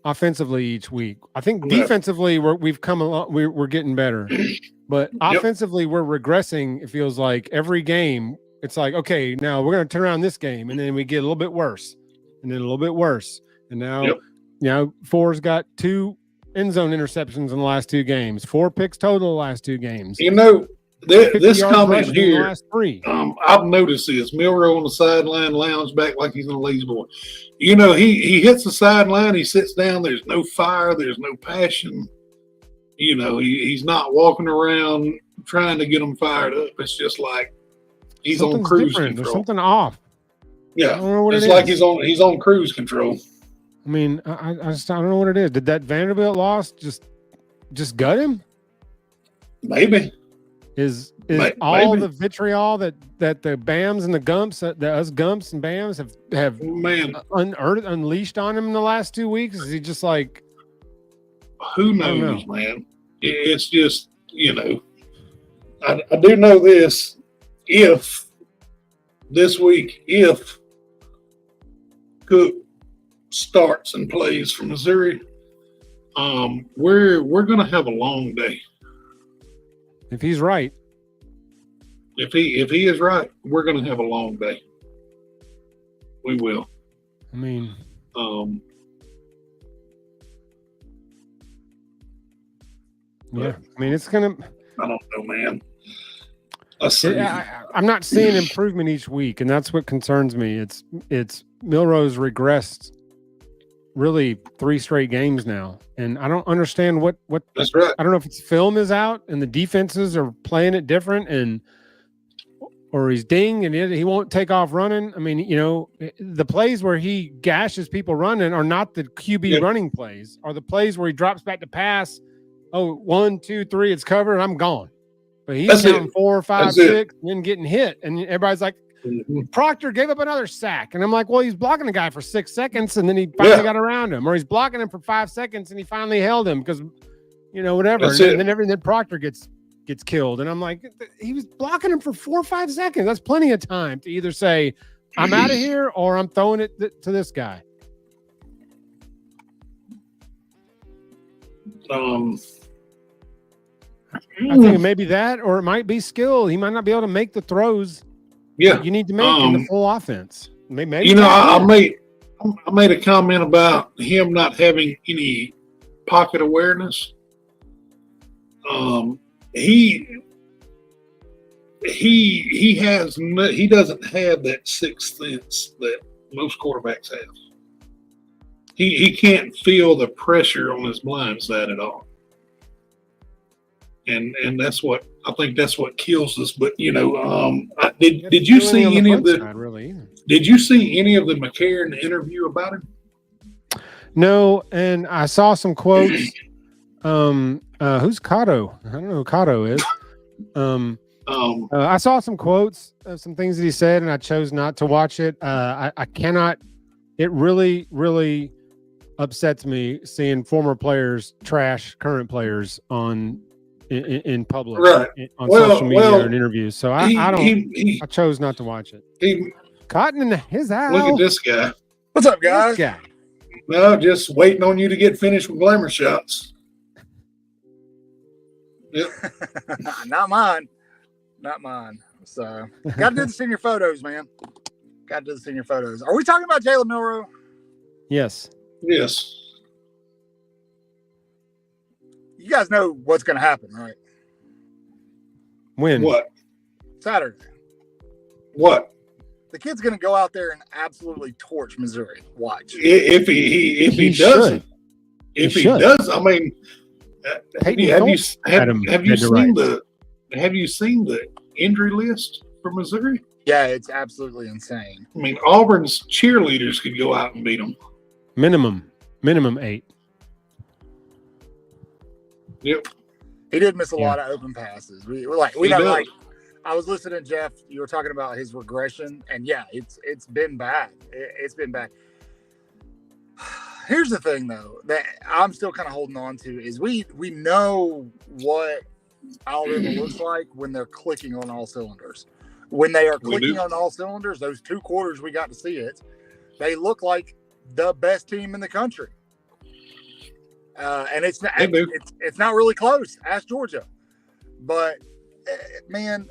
offensively each week. I think defensively we've come along. We're getting better, but offensively we're regressing. It feels like every game. It's like, okay, now we're going to turn around this game, and then we get a little bit worse. And then a little bit worse. And now, Four's got 2 end zone interceptions in the last 2 games, 4 picks total the last 2 games. You know, this comment here, last 3. I've noticed this. Milroe on the sideline, lounge back like he's in a lazy boy. You know, he hits the sideline, he sits down. There's no fire, there's no passion. You know, he's not walking around trying to get them fired up. It's just like he's on cruise control. There's something off. Yeah, it's like he's on cruise control. I mean, I don't know what it is. Did that Vanderbilt loss just gut him? Maybe. Is Maybe. all the vitriol that the Bams and the Gumps, us Gumps and Bams have unleashed on him in the last 2 weeks? Is he just like? Who knows, man? It's just, you know, I do know this. If Cook starts and plays for Missouri, we're going to have a long day. If he's right. If he is right, we're going to have a long day. We will. I mean, yeah. I mean, it's going to. I don't know, man. I'm not seeing improvement each week, and that's what concerns me. It's Milroe's regressed really 3 straight games now, and I don't understand what. That's right. I don't know if it's film is out and the defenses are playing it different, or he's dinged and he won't take off running. I mean, you know, the plays where he gashes people running are not the QB running plays, are the plays where he drops back to pass. Oh, 1, 2, 3, it's covered. I'm gone. But he's down 4, 5, 6, and then getting hit. And everybody's like, Proctor gave up another sack. And I'm like, well, he's blocking a guy for 6 seconds, and then he finally got around him. Or he's blocking him for 5 seconds, and he finally held him because, you know, whatever. And then Proctor gets killed. And I'm like, he was blocking him for 4 or 5 seconds. That's plenty of time to either say, I'm out of here, or I'm throwing it to this guy. I think it may be that, or it might be skill. He might not be able to make the throws. Yeah, you need to make in the full offense. Maybe you know, I made a comment about him not having any pocket awareness. He doesn't have that sixth sense that most quarterbacks have. He can't feel the pressure on his blind side at all. And that's what I think. That's what kills us. But you know, did you see any of the? Did you see any of the McCarron interview about him? No, and I saw some quotes. Who's Cotto? I don't know who Cotto is. I saw some quotes of some things that he said, and I chose not to watch it. I cannot. It really, really upsets me seeing former players trash current players in public, on social media and interviews. So I chose not to watch it. Cotton in his eye. Look at this guy. What's up, guys? This guy. No, just waiting on you to get finished with glamour shots. Yep. Not mine. So got to do the senior photos, man. Got to do the senior photos. Are we talking about Jalen Milroe? Yes. Yes. You guys know what's going to happen, right? When? What? Saturday. What? The kid's going to go out there and absolutely torch Missouri. Watch. If he doesn't. If he does, I mean, have you seen the injury list for Missouri. Yeah, it's absolutely insane. I mean, Auburn's cheerleaders could go out and beat them. Minimum 8. Yep. He did miss a lot of open passes. We don't like. I was listening, Jeff. You were talking about his regression, and yeah, it's been bad. It's been bad. Here's the thing, though, that I'm still kind of holding on to is we know what Alabama looks like when they're clicking on all cylinders. When they are clicking on all cylinders, those 2 quarters we got to see it, they look like the best team in the country. And it's not really close. Ask Georgia. But, man,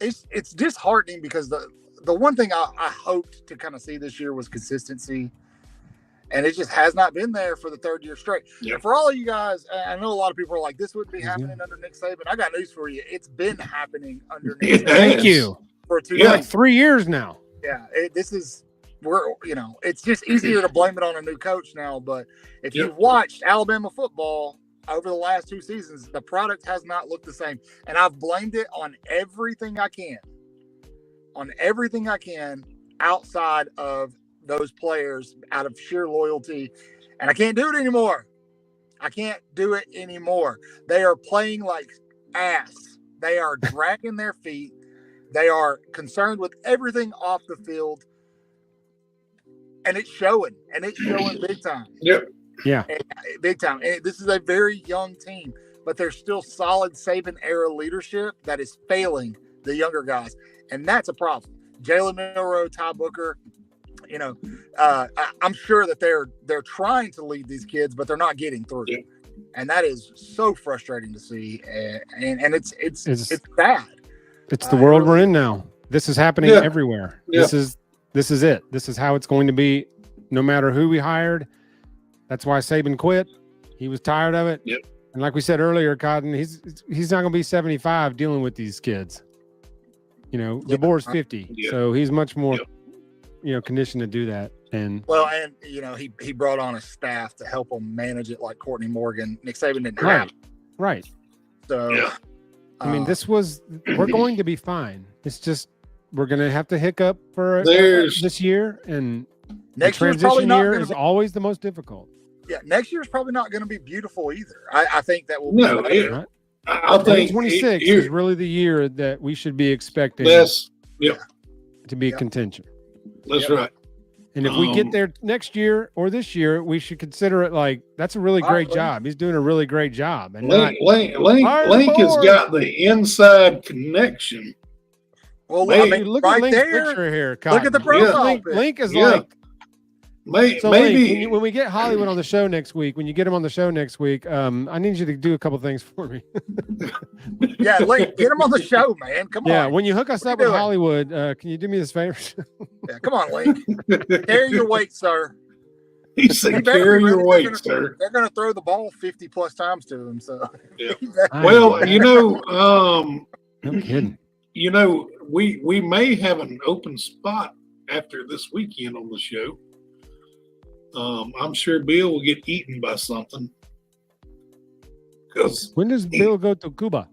it's disheartening because the one thing I hoped to kind of see this year was consistency. And it just has not been there for the 3rd year straight. Yep. And for all of you guys, I know a lot of people are like, this wouldn't be happening under Nick Saban. I got news for you. It's been happening under Nick Saban. Thank you. For 2 years. Like 3 years now. Yeah. It's just easier to blame it on a new coach now. But if you've watched Alabama football over the last 2 seasons, the product has not looked the same. And I've blamed it on everything I can. Outside of those players out of sheer loyalty, and I can't do it anymore. They are playing like ass. They are dragging their feet. They are concerned with everything off the field, and it's showing big time. Yep. Yeah. Big time. And this is a very young team, but there's still solid Saban era leadership that is failing the younger guys, and that's a problem. Jalen Milroe, Ty Booker. I'm sure that they're trying to lead these kids, but they're not getting through, and that is so frustrating to see. And it's bad. It's the world we're in now. This is happening everywhere. Yeah. This is it. This is how it's going to be, no matter who we hired. That's why Saban quit. He was tired of it. Yep. And like we said earlier, Cotton, he's not going to be 75 dealing with these kids. DeBoer's 50, so he's much more. Conditioned to do that. And he brought on a staff to help him manage it like Courtney Morgan. Nick Saban didn't have. Right. So, I mean, we're going to be fine. It's just, we're going to have to hiccup for this year, and next the transition year is always the most difficult. Yeah. Next year is probably not going to be beautiful either. I think that will be. No, right? I think 2026 is really the year that we should be expecting to be contention. That's right. And if we get there next year or this year, we should consider it like that's a really great job. He's doing a really great job. And Link has got the inside connection. Well, look right at Link's there. Picture here. Cotton. Look at the profile. Link is like. Maybe Link, when we get Hollywood on the show next week, I need you to do a couple things for me. Yeah, Link, get him on the show, man. Come on. Yeah, when you hook us up with Hollywood, can you do me this favor? Yeah, come on, Link. Carry your weight, sir. He said, carry your weight, sir. They're going to throw the ball 50 plus times to him. So, well, no kidding. We may have an open spot after this weekend on the show. I'm sure Bill will get eaten by something. When does Bill go to Cuba?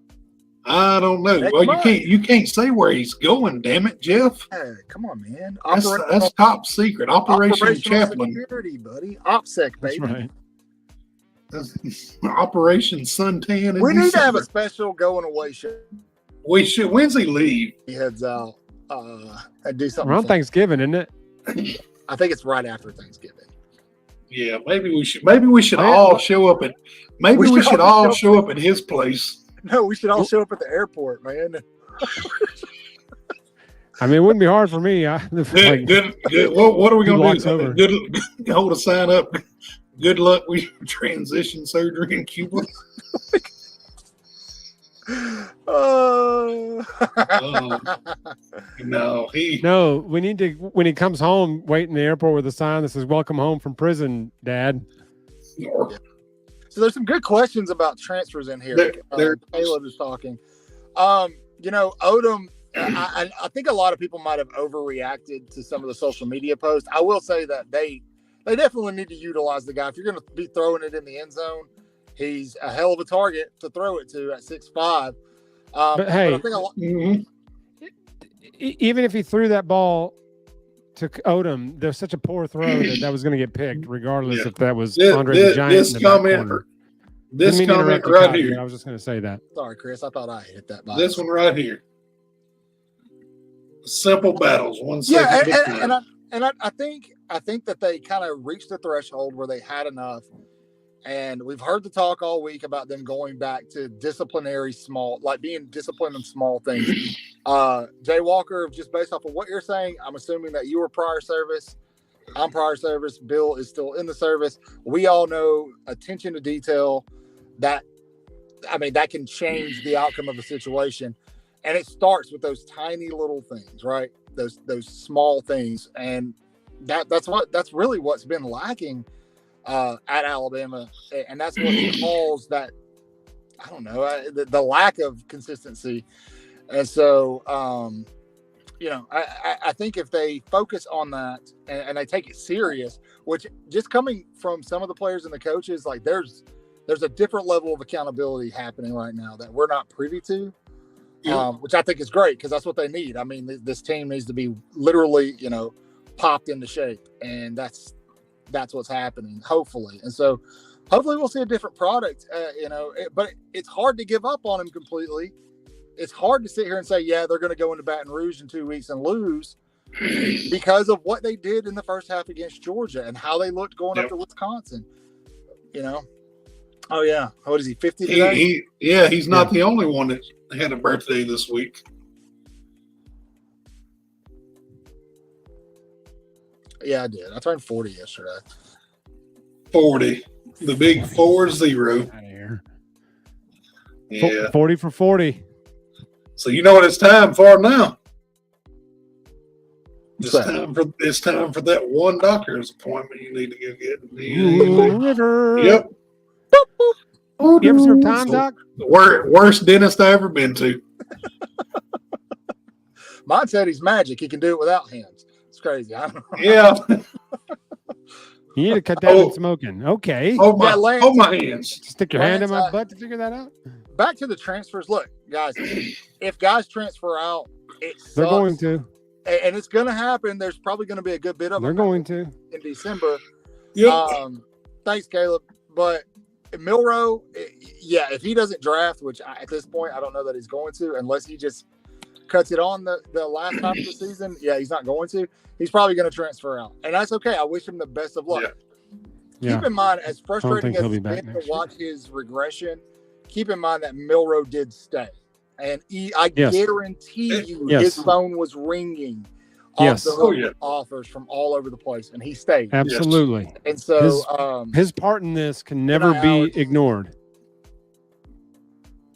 I don't know. Well, you can't say where he's going. Damn it, Jeff! Hey, come on, man. That's top secret. Operation Chaplain, security, buddy. OPSEC, baby. That's right. That's Operation Suntan. We need to have a special going away show. We should. When's he leave? He heads out and do something around Thanksgiving, isn't it? I think it's right after Thanksgiving. Yeah, maybe we should all show up at. Maybe we should all show up at his place. No, we should all show up at the airport, man. I mean, it wouldn't be hard for me. Good. What are we going to do? Good. Hold a sign up. Good luck with your transition surgery in Cuba. No, we need to, when he comes home, wait in the airport with a sign that says "Welcome home from prison, Dad." So there's some good questions about transfers in here. Caleb is talking. Odom, I think a lot of people might have overreacted to some of the social media posts. I will say that they definitely need to utilize the guy. If you're going to be throwing it in the end zone, he's a hell of a target to throw it to at 6'5". But hey, even if he threw that ball to Odom, there's such a poor throw that was going to get picked, regardless if that was Andre the Giant in the back corner. This comment right here. I was just going to say that. Sorry, Chris. I thought I hit that by this one right here. Simple battles, 1 second. And I think that they kind of reached the threshold where they had enough. And we've heard the talk all week about them going back to disciplinary being disciplined in small things. Jay Walker, just based off of what you're saying, I'm assuming that you were prior service. I'm prior service. Bill is still in the service. We all know attention to detail that can change the outcome of a situation. And it starts with those tiny little things, right? Those small things. And that's really what's been lacking at Alabama, and that's what caused that. I don't know the lack of consistency, and so I think if they focus on that and they take it serious, which just coming from some of the players and the coaches, like there's a different level of accountability happening right now that we're not privy to, which I think is great because that's what they need. I mean, this team needs to be literally popped into shape, and that's what's happening, hopefully. And so hopefully we'll see a different product, but it's hard to give up on him completely. It's hard to sit here and say, yeah, they're going to go into Baton Rouge in 2 weeks and lose because of what they did in the first half against Georgia and how they looked going up to Wisconsin. Oh, yeah. What is he, 50 today? He's not the only one that had a birthday this week. Yeah, I did. I turned 40 yesterday. 40. The big 40. Out of here. Yeah. 40 for 40. So you know what it's time for now. It's time for that one doctor's appointment you need to go get. River. Yep. You ever serve time, Doc? Worst dentist I ever been to. Mine said he's magic. He can do it without hands. Crazy. I don't know. Yeah. You need to cut down on smoking. Okay. Hold my hands. Stick your hand in my butt to figure that out. Back to the transfers. Look, guys, if guys transfer out, it sucks. They're going to. And it's going to happen. There's probably going to be a good bit of them. They're going to. In December. Yep. Thanks, Caleb. But Milroe, if he doesn't draft, which at this point I don't know that he's going to, unless he just cuts it on the last half of the season. Yeah, he's not going to. He's probably going to transfer out. And that's okay. I wish him the best of luck. Yeah. Keep in mind, as frustrating as it's been to watch his regression, keep in mind that Milroe did stay. And I guarantee you his phone was ringing off the offers from all over the place, and he stayed. Absolutely. Yes. And so his part in this can never be ignored.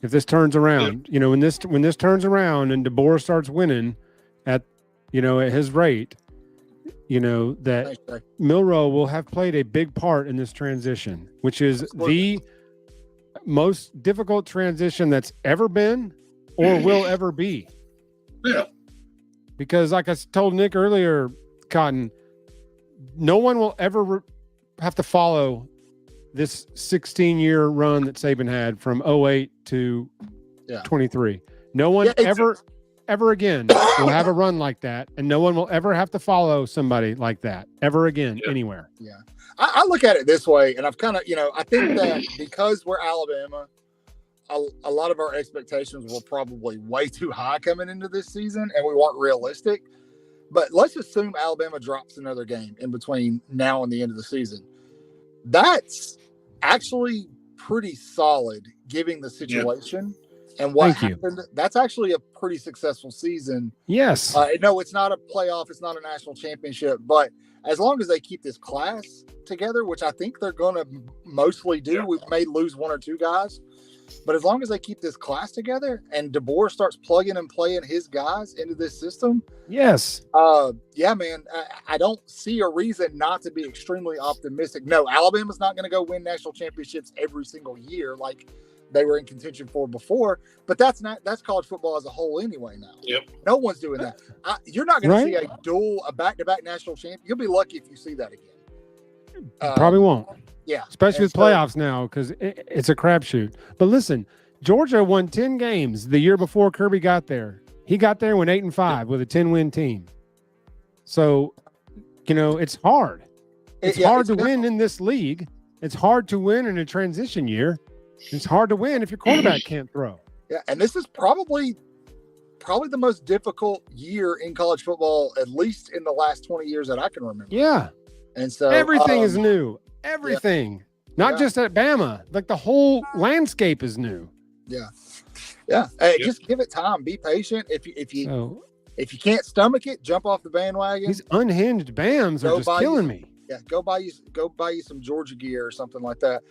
If this turns around, when this turns around and DeBoer starts winning at his rate, that Milroe will have played a big part in this transition, which is the most difficult transition that's ever been or will ever be. Yeah. Because like I told Nick earlier, Cotton, no one will ever have to follow this 16-year run that Saban had from 08 to 23. No one ever again will have a run like that, and no one will ever have to follow somebody like that ever again anywhere. Yeah. I look at it this way, and I've kind of, I think that because we're Alabama, a lot of our expectations were probably way too high coming into this season, and we weren't realistic. But let's assume Alabama drops another game in between now and the end of the season. That's actually pretty solid, given the situation. And what happened, that's actually a pretty successful season. Yes. No, it's not a playoff. It's not a national championship. But as long as they keep this class together, which I think they're going to mostly do, we may lose one or two guys. But as long as they keep this class together and DeBoer starts plugging and playing his guys into this system. Yes. Man, I don't see a reason not to be extremely optimistic. No, Alabama's not going to go win national championships every single year like they were in contention for before, but that's college football as a whole anyway now. Yep. No one's doing that. You're not going to see a back-to-back national champion. You'll be lucky if you see that again. Probably won't. Yeah. Especially with playoffs now, because it's a crapshoot. But listen, Georgia won 10 games the year before Kirby got there. He got there and went 8-5 with a 10-win team. So, it's hard. It's hard to win in this league. It's hard to win in a transition year. It's hard to win if your quarterback can't throw. Yeah, and this is probably the most difficult year in college football, at least in the last 20 years that I can remember. Yeah. And so everything is new. Everything. Not just at Bama. Like the whole landscape is new. Yeah. Yeah. Hey, just give it time. Be patient. If you can't stomach it, jump off the bandwagon. These unhinged BAMs are just killing me. Yeah, go buy you some Georgia gear or something like that.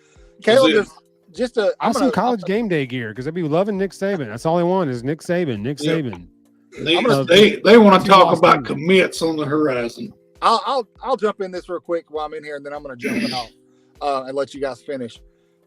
Caleb, some college game day gear because I'd be loving Nick Saban. That's all I want is Nick Saban. Saban. They want to talk about commits on the horizon. I'll jump in this real quick while I'm in here, and then I'm going to jump off and let you guys finish.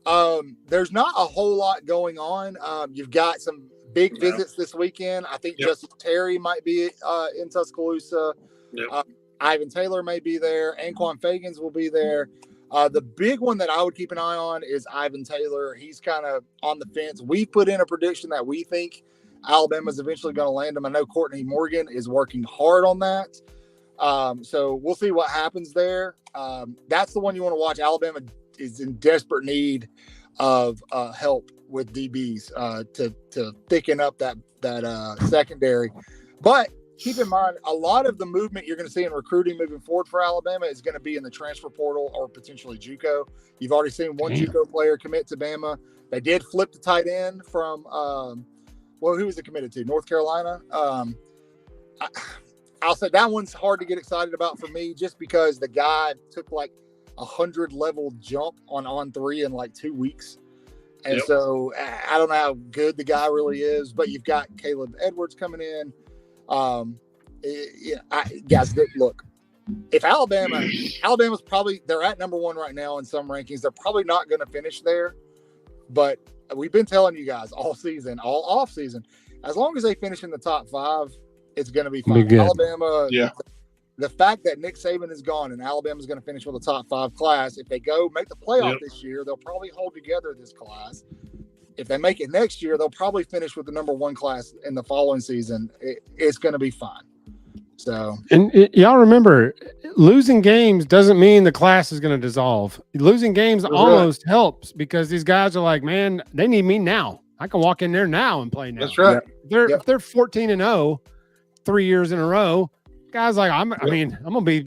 There's not a whole lot going on. You've got some big visits this weekend. I think Justice Terry might be in Tuscaloosa. Yep. Ivan Taylor may be there. Anquan Fagans will be there. The big one that I would keep an eye on is Ivan Taylor. He's kind of on the fence. We put in a prediction that we think Alabama's eventually going to land him. I know Courtney Morgan is working hard on that. So we'll see what happens there. That's the one you want to watch. Alabama is in desperate need of help with DBs to thicken up that secondary. But keep in mind, a lot of the movement you're going to see in recruiting moving forward for Alabama is going to be in the transfer portal or potentially JUCO. You've already seen one JUCO player commit to Bama. They did flip the tight end from who was it committed to? North Carolina. I'll say that one's hard to get excited about for me just because the guy took like 100-level jump on 3 in like 2 weeks. And so I don't know how good the guy really is, but you've got Caleb Edwards coming in. Guys, look, if Alabama's probably, they're at number 1 right now in some rankings. They're probably not going to finish there, but we've been telling you guys all off season, as long as they finish in the top 5, it's going to be fine. Alabama, the fact that Nick Saban is gone and Alabama's going to finish with a top 5 class, if they go make the playoff this year, they'll probably hold together this class. If they make it next year, they'll probably finish with the number 1 class in the following season. It's going to be fine. So, y'all remember, losing games doesn't mean the class is going to dissolve. Losing games almost helps because these guys are like, man, they need me now. I can walk in there now and play now. That's right. If they're 14-0, 3 years in a row, guys like I'm going to be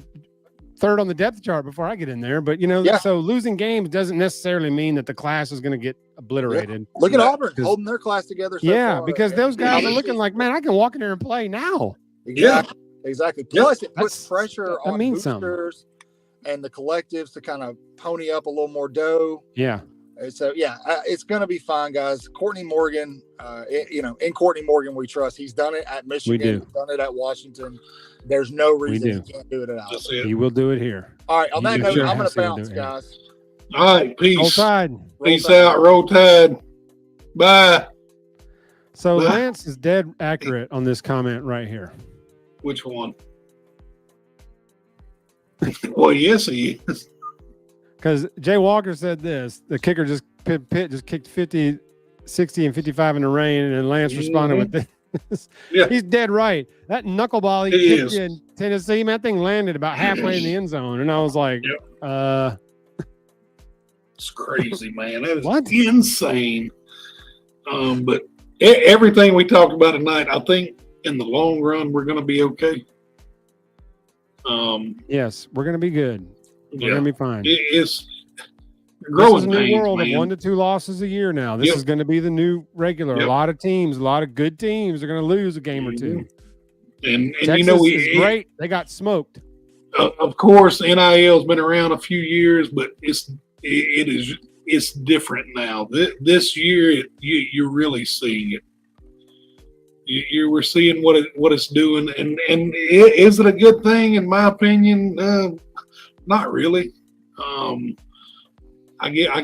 3rd on the depth chart before I get in there. But so losing games doesn't necessarily mean that the class is going to get obliterated. Yeah. Look at Auburn holding their class together. Far. Because those guys are looking like, man, I can walk in there and play now. Exactly. Plus, it puts pressure on boosters and the collectives to kind of pony up a little more dough. Yeah. So it's going to be fine, guys. Courtney Morgan, in Courtney Morgan we trust. He's done it at Michigan. He's done it at Washington. There's no reason he can't do it at Alabama. He will do it here. All right. On that note, I'm going to bounce, guys. All right. Peace. Roll Tide. Peace out. Roll Tide. Bye. So Lance is dead accurate on this comment right here. Which one? Well, yes, he is. Because Jay Walker said this, the kicker Pitt just kicked 50, 60, and 55 in the rain, and then Lance responded with this. Yeah. He's dead right. That knuckleball he kicked in Tennessee, man, that thing landed about halfway in the end zone, and I was like, It's crazy, man. That is insane. But everything we talked about tonight, I think in the long run, we're going to be okay. Yes, we're going to be good. We're going to be fine. It's growing. This is a new world of 1 to 2 losses a year now. This is going to be the new regular. A lot of teams, a lot of good teams are going to lose a game or two. And Texas is great. They got smoked. Of course, NIL's been around a few years, but it's different now. This year, you're really seeing it. We're seeing what it's doing, and is it a good thing? In my opinion, not really. I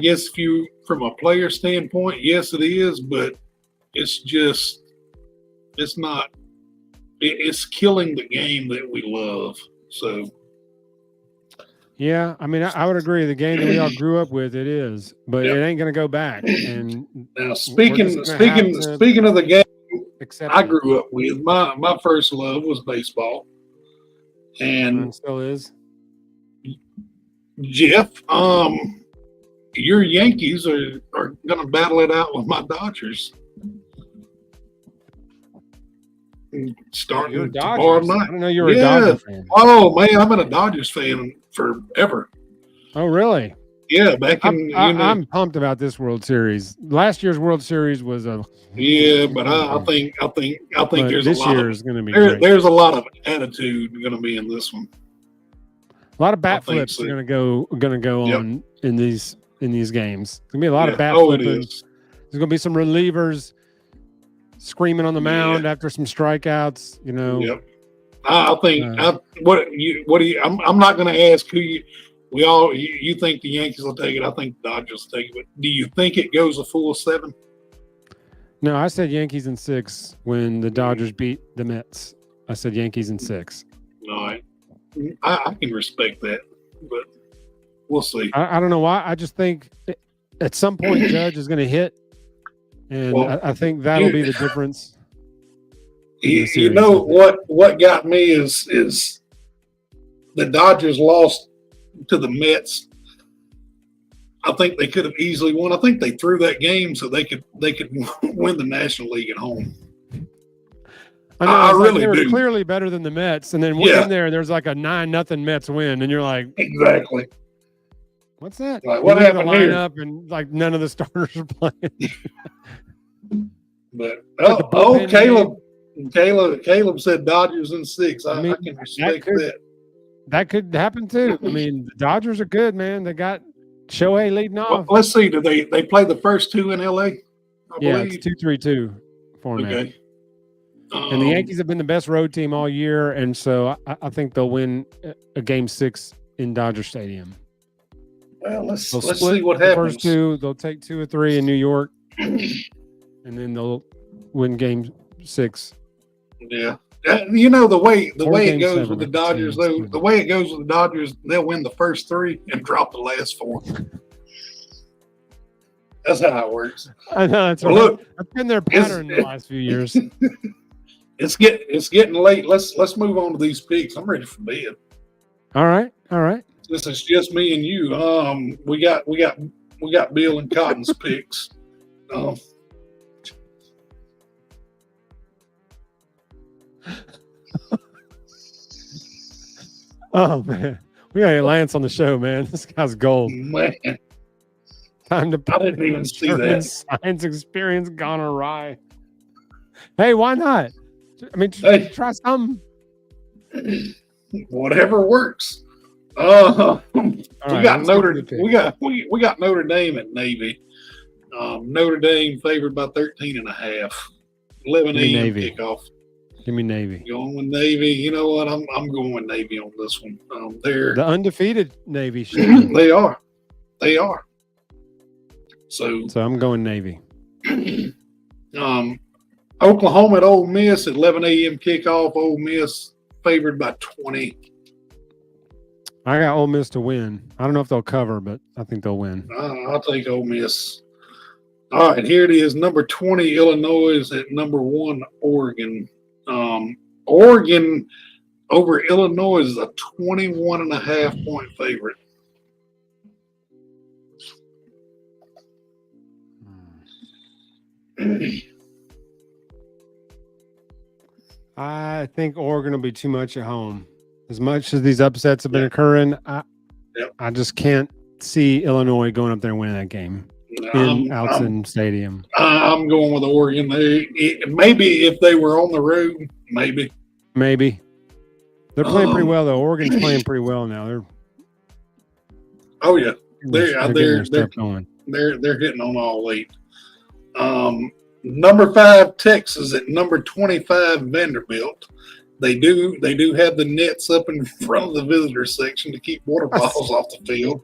guess if you, from a player standpoint, yes, it is, but it's not. It's killing the game that we love. So. Yeah, I mean, I would agree. The game that we all grew up with, it is, but it ain't going to go back. And now, speaking of the game, accepted. I grew up with. My first love was baseball, and Mine still is. Jeff, your Yankees are going to battle it out with my Dodgers. Starting You're a tomorrow Dodgers. night. I didn't know you were a Dodger fan. Oh man, I've been a Dodgers fan forever. Oh, really? Yeah, back in I'm pumped about this World Series. Last year's World Series was a but I think there's this a lot year of is going to be great. there's a lot of attitude going to be in this one. A lot of bat think flips so. are going to go Yep. on in these games. There's going to be a lot of bat Oh, it flipping. is. There's going to be some relievers screaming on the mound after some strikeouts. You know. Yep. I think what do you? I'm not going to ask who you. You think the Yankees will take it? I think the Dodgers will take it. But do you think it goes a full 7? No, I said Yankees in 6 when the Dodgers beat the Mets. I said Yankees in 6. All right. I can respect that, but we'll see. I don't know why. I just think at some point Judge is going to hit, and Well, I think that'll be the difference. You know what got me is the Dodgers lost to the Mets. I think they could have easily won. I think they threw that game so they could win the National League at home. I really they were do. clearly better than the Mets, and then in there's like a 9-0 Mets win, and you're like, Exactly. what's that? Like, what You look at happened the here? lineup, and like none of the starters are playing. But Like the bullpen Caleb said Dodgers in 6. I can respect that. That could happen too. I mean, the Dodgers are good, man. They got Shohei leading Well, off. let's see. Do they play the first 2 in LA? I believe. It's 2-3-2 format. Okay. And the Yankees have been the best road team all year, and so I think they'll win a Game 6 in Dodger Stadium. Well, let's They'll see what the happens. First 2, they'll take 2 or 3 in New York, and then they'll win Game 6. Yeah. You know the way it Game goes 7, with the I think, Dodgers, too. though. The way it goes with the Dodgers, they'll win the first 3 and drop the last 4. That's how it works. I know that's Well, right. look, That's been their pattern the last few years. it's getting late. Let's move on to these picks. I'm ready for bed. All right. This is just me and you. We got Bill and Cotton's picks. Oh man, we got Lance on the show, man. This guy's gold. Man, Time to. I didn't even see that. Science experience gone awry. Hey, why not? I mean, Hey. try something. Whatever works. We All right, got let's Notre get to the pick. we got Notre Dame at Navy. Notre Dame favored by 13.5. 11 Give me a.m. Navy. kickoff. Give me Navy. Going with Navy. You know what? I'm going with Navy on this one. The undefeated Navy. Should. They are. So I'm going Navy. Oklahoma at Ole Miss at 11 a.m. kickoff. Ole Miss favored by 20. I got Ole Miss to win. I don't know if they'll cover, but I think they'll win. I'll take Ole Miss. All right, here it is. Number 20, Illinois at number 1, Oregon. Oregon over Illinois is a 21.5 point favorite. I think Oregon will be too much at home. As much as these upsets have been occurring, I just can't see Illinois going up there and winning that game in Alton Stadium. I'm going with Oregon. Maybe if they were on the road, maybe. They're playing pretty well though. Oregon's playing pretty well now. Oh yeah, They're getting their stuff going. they're hitting on all 8. Number 5, Texas at number 25, Vanderbilt. They do have the nets up in front of the visitor section to keep water bottles off the field.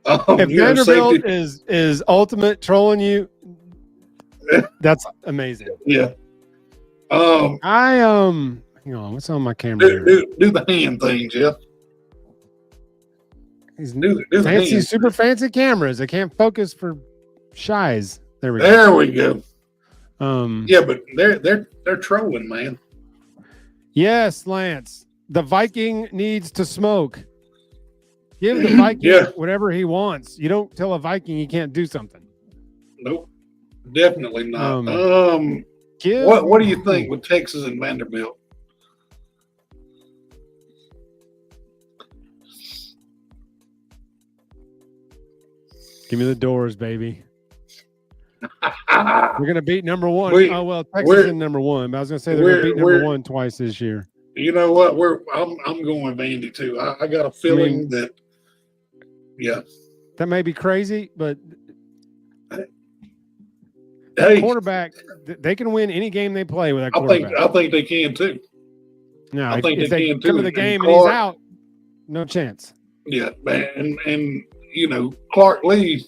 If Vanderbilt is ultimate trolling you, that's amazing. Yeah. Hang on, what's on my camera here? Do the hand thing, Jeff. These Do the fancy, hand. super fancy cameras. They can't focus for shies. There we go. There we go. Yeah, but they're trolling, man. Yes, Lance. The Viking needs to smoke. Give the Viking whatever he wants. You don't tell a Viking he can't do something. Nope, definitely not. What do you think with Texas and Vanderbilt? Give me the doors, baby. We're gonna beat number one. Texas is number one. But I was gonna say they're gonna beat number one twice this year. You know what? I'm going Vandy too. I got a feeling that. Yeah, that may be crazy, but quarterback, they can win any game they play with that quarterback. I think they can too. No, I think if they can come to the game and he's out, no chance. Yeah, man, and you know Clark Lee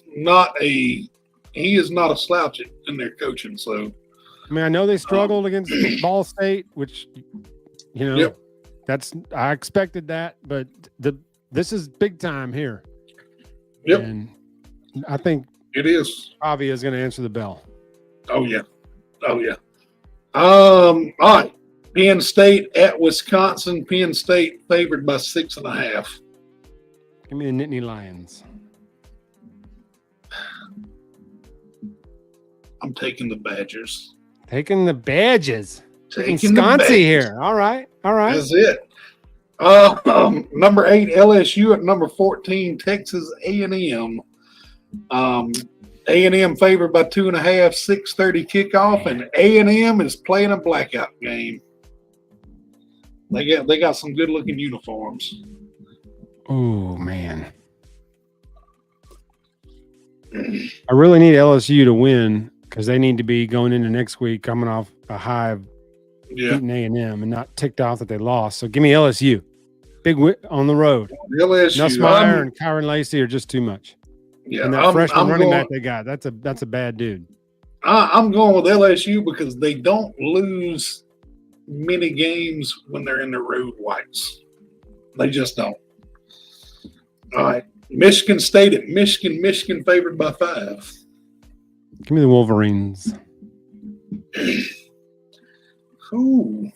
he is not a slouch in their coaching. So, I mean, I know they struggled against Ball State, which I expected that, but this is big time here. Yep, and I think it is. Avi is going to answer the bell. Oh yeah. All right. Penn State at Wisconsin. Penn State favored by 6.5. Give me the Nittany Lions. I'm taking the Badgers. Taking the Badgers. Taking Wisconsin here. All right. That's it. Number 8 LSU at number 14 Texas A&M. A&M favored by 2.5, 6:30 kickoff, and A&M is playing a blackout game. They got some good looking uniforms. Oh man, I really need LSU to win because they need to be going into next week coming off a high of beating A&M and not ticked off that they lost. So give me LSU. Big on the road. LSU. Nussmeier and Kyron Lacey are just too much. Yeah, and that freshman running back they got, that's a bad dude. I'm going with LSU because they don't lose many games when they're in the road whites. They just don't. All right. Michigan State at Michigan. Michigan favored by 5. Give me the Wolverines. Ooh.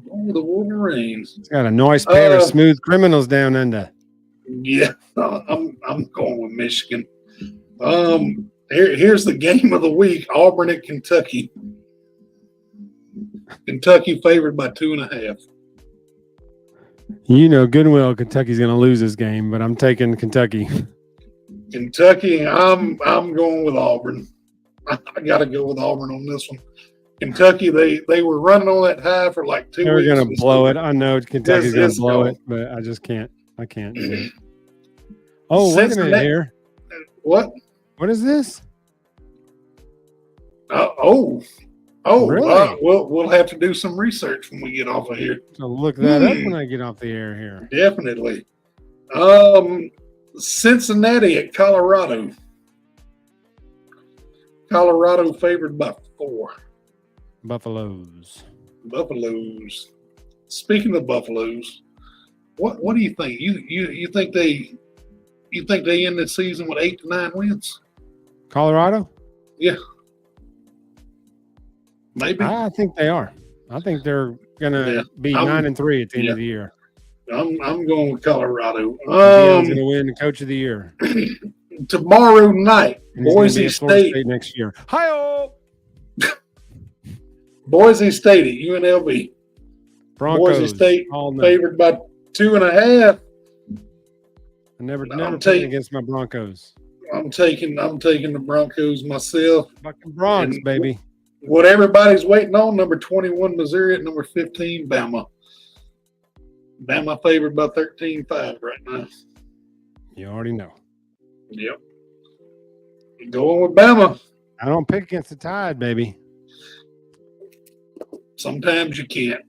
The Wolverines. It's got a nice pair of smooth criminals down under. Yeah, I'm going with Michigan. Here's the game of the week: Auburn at Kentucky. Kentucky favored by 2.5. You know good and well Kentucky's going to lose this game, but I'm taking Kentucky. Kentucky, I'm going with Auburn. I got to go with Auburn on this one. Kentucky, they were running on that high for like 2 weeks. They're going to blow it. I know Kentucky's going to blow it, but I just can't. I can't do it. Oh, wait a minute here. What? What is this? Really? We'll have to do some research when we get off of here. I'll look that up when I get off the air here. Definitely. Cincinnati at Colorado. Colorado favored by 4. Buffaloes. Speaking of Buffaloes, what do you think? You think they end the season with 8 to 9 wins? Colorado? Yeah. Maybe. I think they are. I think they're gonna be 9-3 at the end of the year. I'm going with Colorado. Going to win the Coach of the Year tomorrow night. Boise State next year. Hi-oh! Boise State at UNLV. Broncos. Boise State favored by 2.5. I never played against my Broncos. I'm taking the Broncos myself. Fucking Bronx, baby. What everybody's waiting on, number 21 Missouri at number 15 Bama. Bama favored by 13-5 right now. You already know. Yep. Going with Bama. I don't pick against the Tide, baby. Sometimes you can't.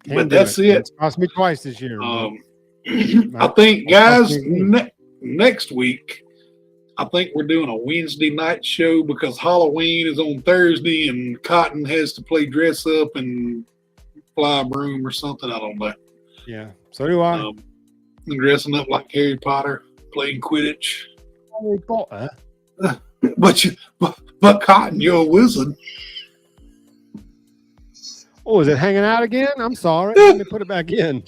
But that's it. It's cost me twice this year. I think, guys, next week, I think we're doing a Wednesday night show because Halloween is on Thursday and Cotton has to play dress up and fly a broom or something. I don't know. Yeah, so do I. Dressing up like Harry Potter, playing Quidditch. Harry Potter? But Cotton, you're a wizard. Oh, is it hanging out again? I'm sorry. Let me put it back in.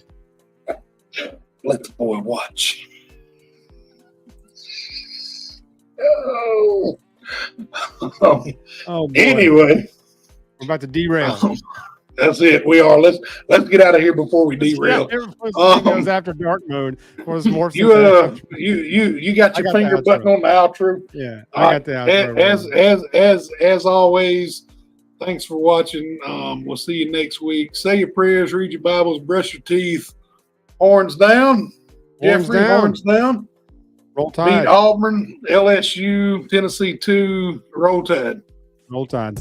Let the boy watch. Oh. Oh, boy. Anyway, we're about to derail. That's it. We are. Let's get out of here before we derail. Goes after dark mode. Or more you got your finger button on the outro. Yeah, I got the outro. As always, thanks for watching. We'll see you next week. Say your prayers, read your Bibles, brush your teeth. Horns down. Jeffrey, horns down. Roll Tide. Beat Auburn, LSU, Tennessee 2. Roll Tide. Roll Tide.